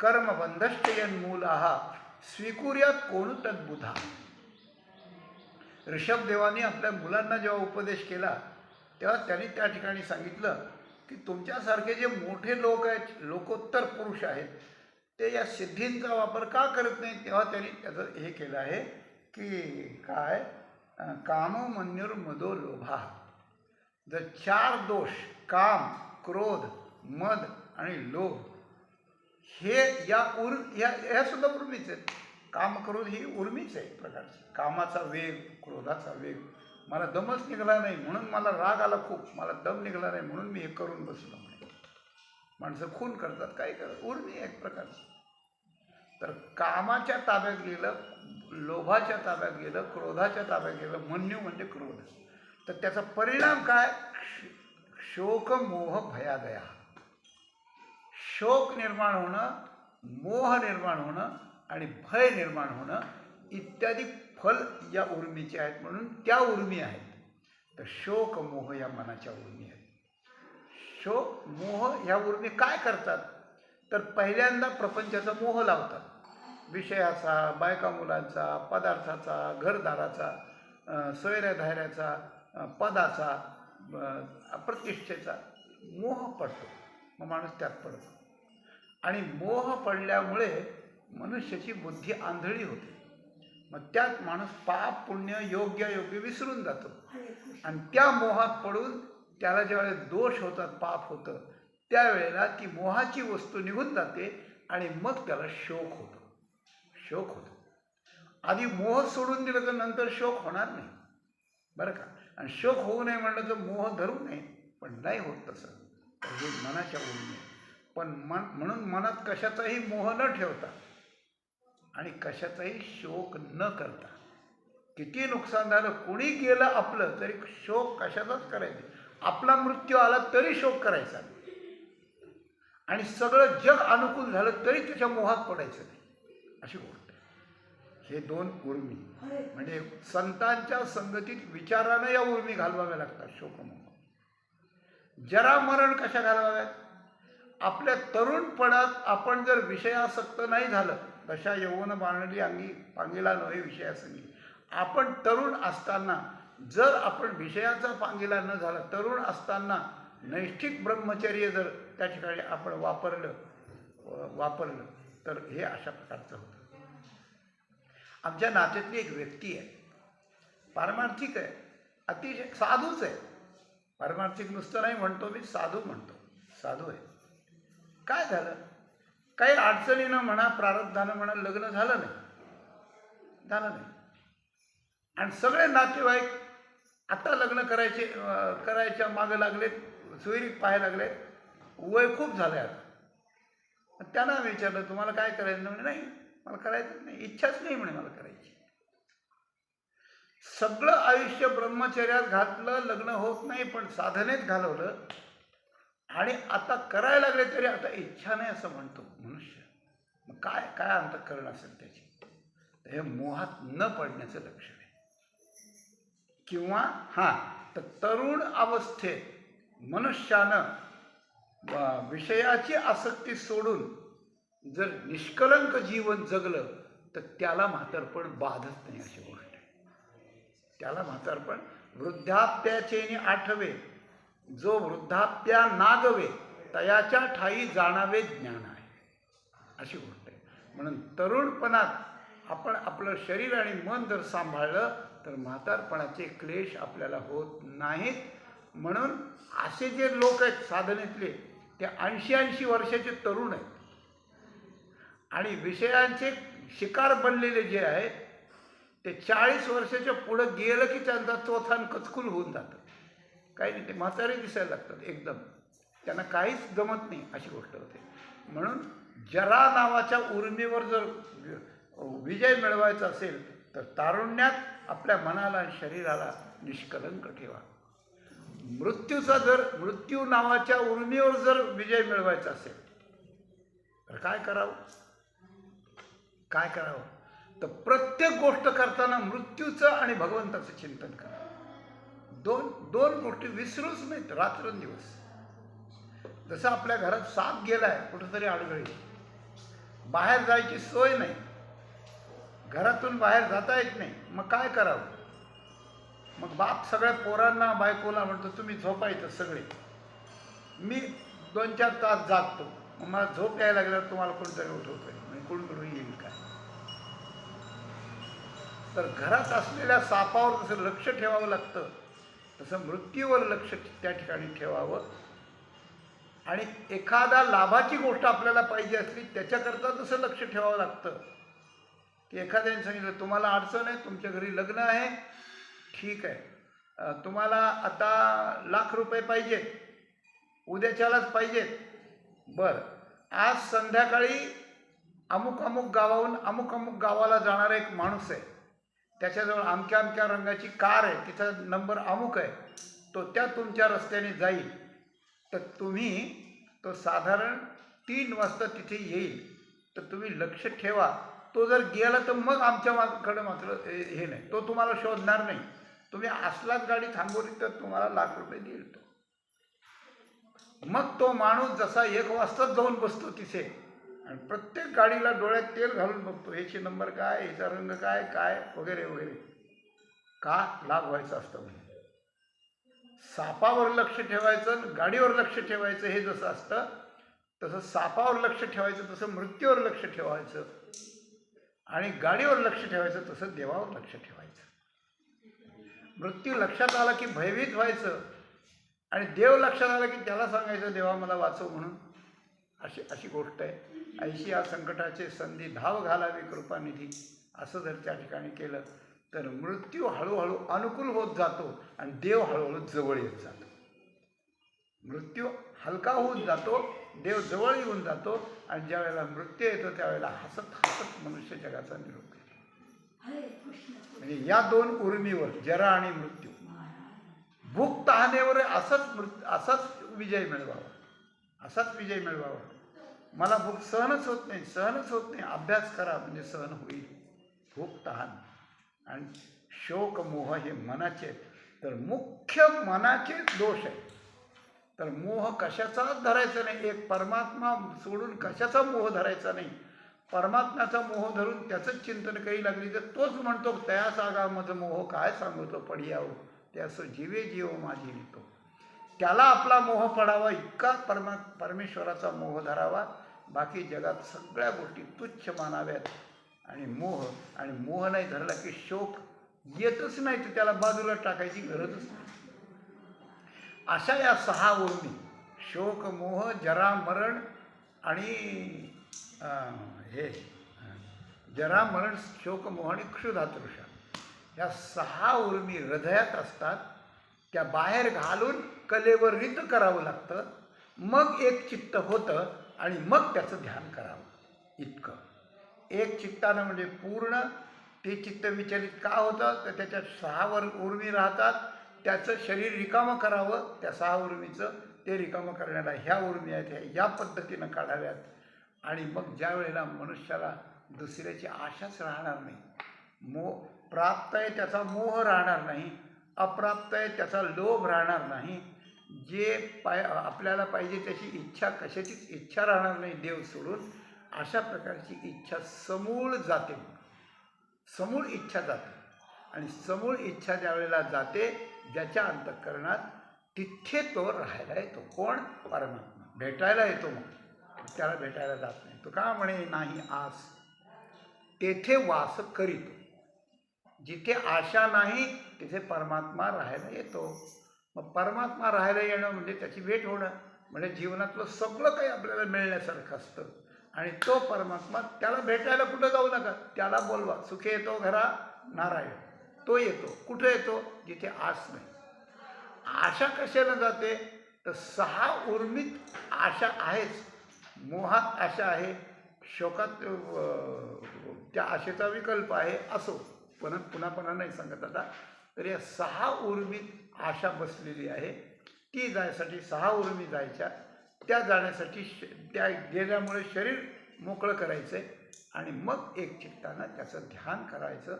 कर्मबंधश्चयन्मूला स्वीकुर्यात कोण तद्बुधा. ऋषभदेवानी आपल्या मुलांना जेव्हा उपदेश केला तेव्हा त्यांनी त्या ठिकाणी सांगितलं की तुमच्यासारखे जे मोठे लोक आहेत, लोकोत्तर पुरुष आहेत, ते या सिद्धींचा वापर का करत नाही. तेव्हा त्यांनी त्याचं हे केलं आहे की काय, कामो मन्युर्मदो लोभा. जर 4 दोष काम, क्रोध, मद आणि लोभ हे या सुद्धा उर्मीच आहेत. काम क्रोध ही उर्मीच आहे प्रकारची. कामाचा वेग, क्रोधाचा वेग. मला दमच निघाला नाही म्हणून मला राग आला खूप, मला दम निघाला नाही म्हणून मी हे करून बसलो म्हणे. माणसं खून करतात, काय करतात, उर्मी आहे एक प्रकारची. तर कामाच्या ताब्यात गेलं, लोभाच्या ताब्यात गेलं, क्रोधाच्या ताब्यात गेलं. मन्यू म्हणजे क्रोध. तर त्याचा परिणाम काय, शोक मोह भयादया. शोक निर्माण होणं, मोह निर्माण होणं आणि भय निर्माण होणं इत्यादी फल या उर्मीचे आहेत. म्हणून त्या उर्मी आहेत. तर शोक मोह या मनाच्या उर्मी आहेत. शोक मोह ह्या उर्मी काय करतात, तर पहिल्यांदा प्रपंचाचा मोह लावतात. विषयाचा, बायका मुलांचा, पदार्थाचा, घरदाराचा, सोयऱ्या धायऱ्याचा, पदाचा, प्रतिष्ठेचा मोह पडतो. मग माणूस त्यात पडतो. आणि मोह पडल्यामुळे मनुष्याची बुद्धी आंधळी होते. मग त्यात माणूस पाप पुण्य योग्य अयोग्य विसरून जातो. आणि त्या मोहात पडून त्याला ज्यावेळेस दोष होतात, पाप होतं, त्यावेळेला ती मोहाची वस्तू निघून जाते आणि मग त्याला शोक होतो. आधी मोह सोडून दिलं तर नंतर शोक होणार नाही बरं का. आणि शोक होऊ नये म्हणलं तर मोह धरू नये, पण नाही होत तसं. हे मनाच्या उर्मी आहे. पण म्हणून मनात कशाचाही मोह न ठेवता आणि कशाचाही शोक न करता, किती नुकसान झालं, कुणी गेलं आपलं तरी शोक कशाचाच करायचा. आपला मृत्यू आला तरी शोक करायचा आणि सगळं जग अनुकूल झालं तरी त्याच्या मोहात पडायचं नाही, अशी गोष्ट आहे. हे 2 उर्मी म्हणजे संतांच्या संगतीत विचारानं या उर्मी घालवाव्या लागतात. शोकमोह. जरा मरण कशा घालवाव्यात, आपल्या तरुणपणात आपण जर विषयासक्त नाही झालं, दशा यौवन बाणली अंगी पांगिला नव्हे विषयासंगी. आपण तरुण असताना जर आपण विषयाचा पांगिला न झाला, तरुण असताना नैष्ठिक ब्रह्मचर्य जर त्या ठिकाणी आपण वापरलं तर हे अशा प्रकारचं होतं. आमच्या नात्यातली एक व्यक्ती आहे, पारमार्थिक आहे, अतिशय साधूच आहे. पारमार्थिक नुसतं नाही म्हणतो मी, साधू म्हणतो. साधू आहे. काय झालं, काही अडचणीनं म्हणा, प्रारब्धानं म्हणा, लग्न झालं नाही. आणि सगळे नातेवाईक आता लग्न करायच्या मागं लागलेत, सोयरीक पाहायला लागलेत. वय खूप झालं आहे आता. त्यांना विचारलं तुम्हाला काय करायचं, म्हणजे नाही मला करायचं नाही, इच्छाच नाही म्हणे मला करायची. सगळं आयुष्य ब्रह्मचर्यात घातलं, लग्न होत नाही, पण साधनेत घालवलं आणि आता करायला लागले तरी आता इच्छा नाही असं म्हणतो मनुष्य. मग काय अंतःकरण असेल त्याची. तर हे मोहात न पडण्याचं लक्षण आहे. किंवा तर तरुण अवस्थेत मनुष्यानं विषयाची आसक्ती सोडून जर निष्कलंक जीवन जगलं तर त्याला म्हातारपण बाधत नाही, अशी गोष्ट आहे. त्याला म्हातारपण वृद्धाप्याचे आठवे, जो वृद्धाप्या नागवे तयाच्या ठाई जाणावे ज्ञान आहे, अशी गोष्ट आहे. म्हणून तरुणपणात आपण आपलं शरीर आणि मन जर सांभाळलं तर म्हातारपणाचे क्लेश आपल्याला होत नाहीत. म्हणून असे जे लोक आहेत साधनेतले ते 80-80 वर्षाचे तरुण आहेत आणि विषयांचे शिकार बनलेले जे आहेत ते 40 वर्षाच्या पुढं गेलं की त्यांचा चोथान कचकुल होऊन जातं. काही नाही, ते म्हातारे दिसायला लागतात एकदम. त्यांना काहीच जमत नाही अशी गोष्ट होते. म्हणून जरा नावाच्या उर्मीवर जर विजय मिळवायचा असेल तर तारुण्यात आपल्या मनाला आणि शरीराला निष्कलंक ठेवा. मृत्यू नावाच्या उर्मीवर जर विजय मिळवायचा असेल तर काय करावं? तर प्रत्येक गोष्ट करताना मृत्यूचं आणि भगवंताचं चिंतन करा. दोन गोष्टी विसरूच नाहीत रात्रंदिवस. जसं आपल्या घरात साप गेलाय, कुठंतरी अडगळी, बाहेर जायची सोय नाही, घरातून बाहेर जाता येत नाही, मग काय करावं? मग बाप सगळ्या पोरांना बायकोला म्हणतो तुम्ही झोपायचं सगळे, मी 2-4 तास जागतो, मग मला झोप यायला लागल्यावर तुम्हाला कोणतरी उठवतोय, म्हणजे कोणकडून येईल काय? तर घरात असलेल्या सापावर जसं लक्ष ठेवावं लागतं तसं मृत्यूवर लक्ष त्या ठिकाणी ठेवावं. आणि एखादा लाभाची गोष्ट आपल्याला पाहिजे असली त्याच्याकरता तसं लक्ष ठेवावं लागतं. की एखाद्याने सांगितलं तुम्हाला अडचण आहे, तुमच्या घरी लग्न आहे, ठीक आहे, तुम्हाला आता ₹1,00,000 पाहिजेत, उद्याच्यालाच पाहिजेत, बरं, आज संध्याकाळी अमुक अमुक गावाहून अमुक अमुक गावाला जाणारा एक माणूस आहे, त्याच्याजवळ अमक्या अमक्या रंगाची कार आहे, तिचा नंबर अमुक आहे, तो त्या तुमच्या रस्त्याने जाईल, तर तुम्ही तो साधारण 3 वाजता तिथे येईल, तर तुम्ही लक्ष ठेवा. तो जर गेला तर मग आमच्याकडे मात्र हे नाही, तो तुम्हाला शोधणार नाही, तुम्ही असलाच गाडी थांबवली तर तुम्हाला ₹1,00,000 देईल तो. मग तो माणूस जसा 1 वाजताच जाऊन बसतो तिथे आणि प्रत्येक गाडीला डोळ्यात तेल घालून बघतो, ह्याची नंबर काय, ह्याचा रंग काय काय वगैरे वगैरे, का लाभ व्हायचा असतं. म्हणजे सापावर लक्ष ठेवायचं, गाडीवर लक्ष ठेवायचं हे जसं असतं, तसं सापावर लक्ष ठेवायचं, तसं मृत्यूवर लक्ष ठेवायचं, आणि गाडीवर लक्ष ठेवायचं तसं देवावर लक्ष ठेवायचं. मृत्यू लक्षात आला की भयभीत व्हायचं, आणि देव लक्षात आला की त्याला सांगायचं देवा मला वाचव म्हणून. अशी गोष्ट आहे. ऐशी या संकटाचे संधी धाव घालावी कृपानिधी, असं जर त्या ठिकाणी केलं तर मृत्यू हळूहळू अनुकूल होत जातो आणि देव हळूहळू जवळ येत जातो. मृत्यू हलका होऊन जातो, देव जवळ येऊन जातो, आणि ज्या वेळेला मृत्यू येतो त्यावेळेला हसत हसत मनुष्य जगाचा निरोप घेतो. म्हणजे या 2 उर्मीवर, जरा आणि मृत्यू, भूक तहानेवर असाच विजय मिळवावा. मला भूक सहनच होत नाही, अभ्यास करा म्हणजे सहन होईल. भूक तहान आणि शोक मोह हे मनाचे, तर मुख्य मनाचे दोष आहे. तर मोह कशाचाच धरायचा नाही. एक परमात्मा सोडून कशाचा मोह धरायचा नाही. परमात्म्याचा मोह धरून त्याचंच चिंतन काही लागली तर तोच म्हणतो तया सागा मज मोह काय सांगतो पडियाव, त्यास जीवे जीव माझी लिहितो. त्याला आपला मोह पडावा इतका परमेश्वराचा मोह धरावा. बाकी जगात सगळ्या गोष्टी तुच्छ मानाव्यात. आणि मोह नाही धरला की शोक येतच नाही, तर त्याला बाजूला टाकायची गरजच नाही. अशा या 6 उर्मी, शोक, मोह, जरा, मरण आणि जरा, मरण, शोक, मोह आणि क्षुधातृषा, या 6 उर्मी हृदयात असतात. त्या बाहेर घालून कलेवर रित करावं लागतं, मग एक चित्त होतं आणि मग त्याचं ध्यान करावं. इतकं एक चित्तानं म्हणजे पूर्ण. ते चित्त विचलित का होतं तर त्याच्यात 6 उर्मी राहतात. त्याचं शरीर रिकामं करावं, त्या 6 उर्मीचं, ते रिकामं करण्याला ह्या उर्मी आहेत, ह्या या पद्धतीनं काढाव्यात. आणि मग ज्या वेळेला मनुष्याला दुसऱ्याची आशाच राहणार नाही, प्राप्त आहे त्याचा मोह राहणार नाही, अप्राप्त आहे त्याचा लोभ राहणार नाही, जे आपल्याला पाहिजे त्याची इच्छा, कशाचीच इच्छा राहणार नाही देव सोडून, अशा प्रकारची इच्छा समूळ जाते. समूळ इच्छा जाते. आणि समूळ इच्छा ज्या वेळेला जाते ज्याच्या अंतःकरणात, तिथे तो राहायला येतो. कोण? परमात्मा भेटायला येतो. मग त्याला भेटायला जात नाही. तो का म्हणे नाही आस तेथे वास करीतो. जिथे आशा नाही तिथे परमात्मा राहायला येतो. मग परमात्मा राहायला येणं म्हणजे त्याची भेट होणं, म्हणजे जीवनातलं सगळं काही आपल्याला मिळण्यासारखं असतं. आणि तो परमात्मा, त्याला भेटायला कुठं जाऊ नका, त्याला बोलवा. सुखे येतो घरा नारायण, तो येतो. कुठं येतो? जिथे आस नाही. आशा कशाला जाते तर 6 उर्मित आशा आहेच. मोहात आशा आहे, शोकात त्या आशेचा विकल्प आहे, असो. पुन्हा पुन्हा नाही सांगत आता. तर या 6 उर्मित आशा बसलेली आहे. ती जायसाठी 6 उर्मी जायच्या. त्या जाण्यासाठी त्या गेल्यामुळे शरीर मोकळं करायचं आहे आणि मग एक चित्तानं त्याचं ध्यान करायचं.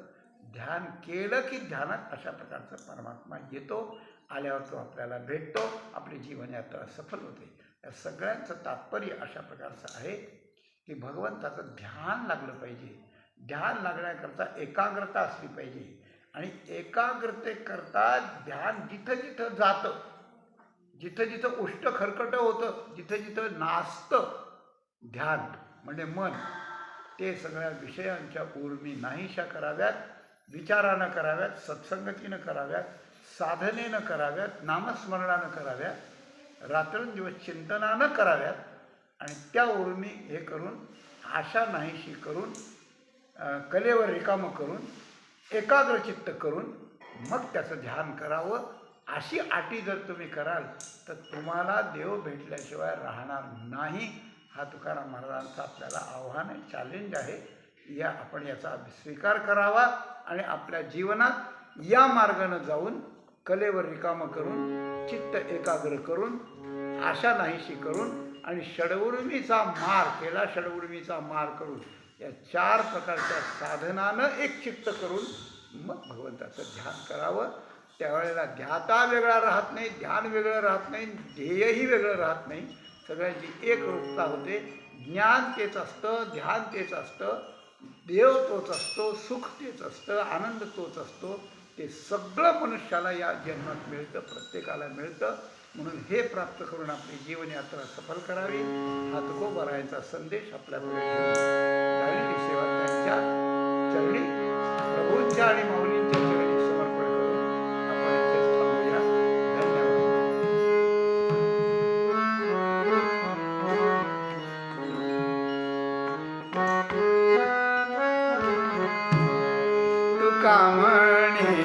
ध्यान केलं की ध्यानात अशा प्रकारचा परमात्मा येतो. आल्यावर तो आपल्याला भेटतो. आपली जीवनयात्रा सफल होते. या सगळ्यांचं तात्पर्य अशा प्रकारचं आहे की भगवंताचं ध्यान लागलं पाहिजे. ध्यान लागण्याकरता एकाग्रता असली पाहिजे आणि एकाग्रतेकरता ध्यान जिथं जिथं जातं, जिथं जिथं उष्ट खरकटं होतं, जिथं जिथं नाचतं ध्यान म्हणजे मन, ते सगळ्या विषयांच्या उर्मी नाहीशा कराव्यात. विचारानं कराव्यात, सत्संगतीनं कराव्यात, साधनेनं कराव्यात, नामस्मरणानं कराव्यात, रात्रंदिवस चिंतनानं कराव्यात आणि त्या उर्मी हे करून आशा नाहीशी करून कलेवर रिकामं करून एकाग्रचित्त करून मग त्याचं ध्यान करावं. अशी अटी जर तुम्ही कराल तर तुम्हाला देव भेटल्याशिवाय राहणार नाही. हा तुकाराम महाराजांचा आपल्याला आव्हान आहे, चॅलेंज आहे. आपण याचा स्वीकार करावा आणि आपल्या जीवनात या मार्गानं जाऊन कलेवर रिकामं करून चित्त एकाग्र करून आशा नाहीशी करून आणि षडउर्मीचा मार केला, षडउर्मीचा मार करून या 4 प्रकारच्या साधनानं एक चित्त करून मग भगवंताचं ध्यान करावं. त्यावेळेला ध्याता वेगळा राहत नाही, ध्यान वेगळं राहत नाही, ध्येयही वेगळं राहत नाही. सगळ्यांची एक रूपता होते. ज्ञान तेच असतं, ध्यान तेच असतं, देव तोच असतो, सुख तेच असतं, आनंद तोच असतो. ते सगळं मनुष्याला या जन्मात मिळतं, प्रत्येकाला मिळतं. म्हणून हे प्राप्त करून आपली जीवनयात्रा सफल करावी हा तुकोबारायांचा संदेश आपल्यापुढे झालेली सेवा त्यांच्या चरणी, प्रभूंच्या आणि माऊलींच्या चरणी समर्पण करून आपण इथेच थांबूया. धन्यवाद. तुका म्हणे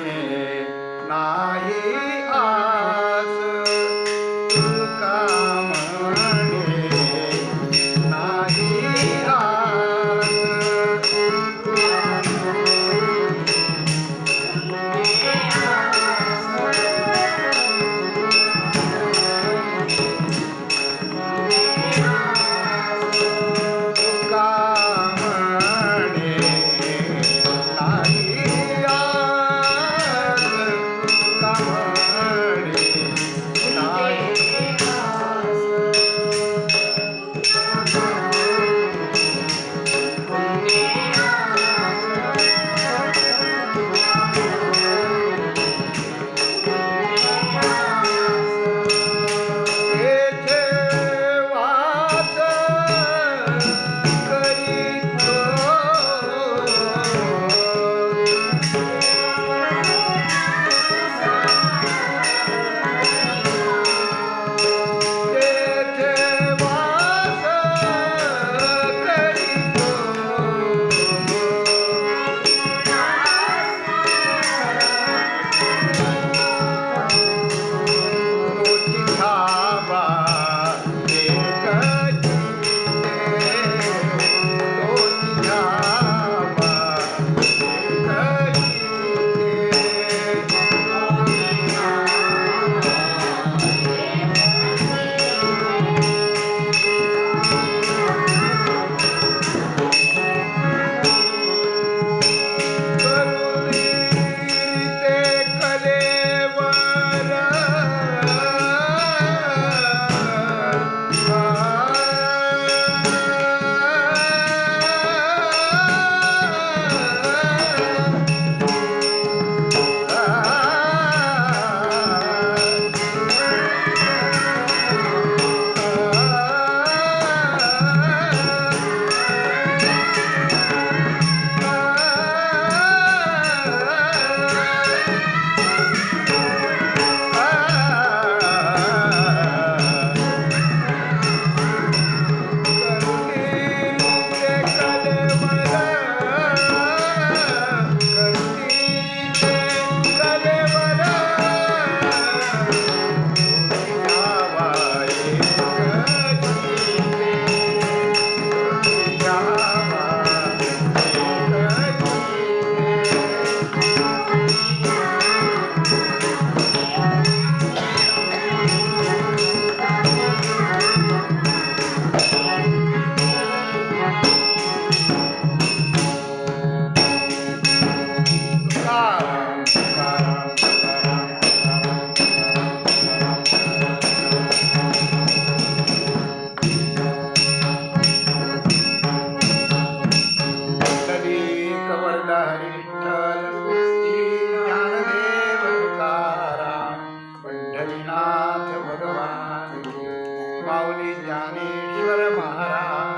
नाही आस, तुका म्हणे नाही आस, भगवान माऊली ज्ञानेश्वर महाराज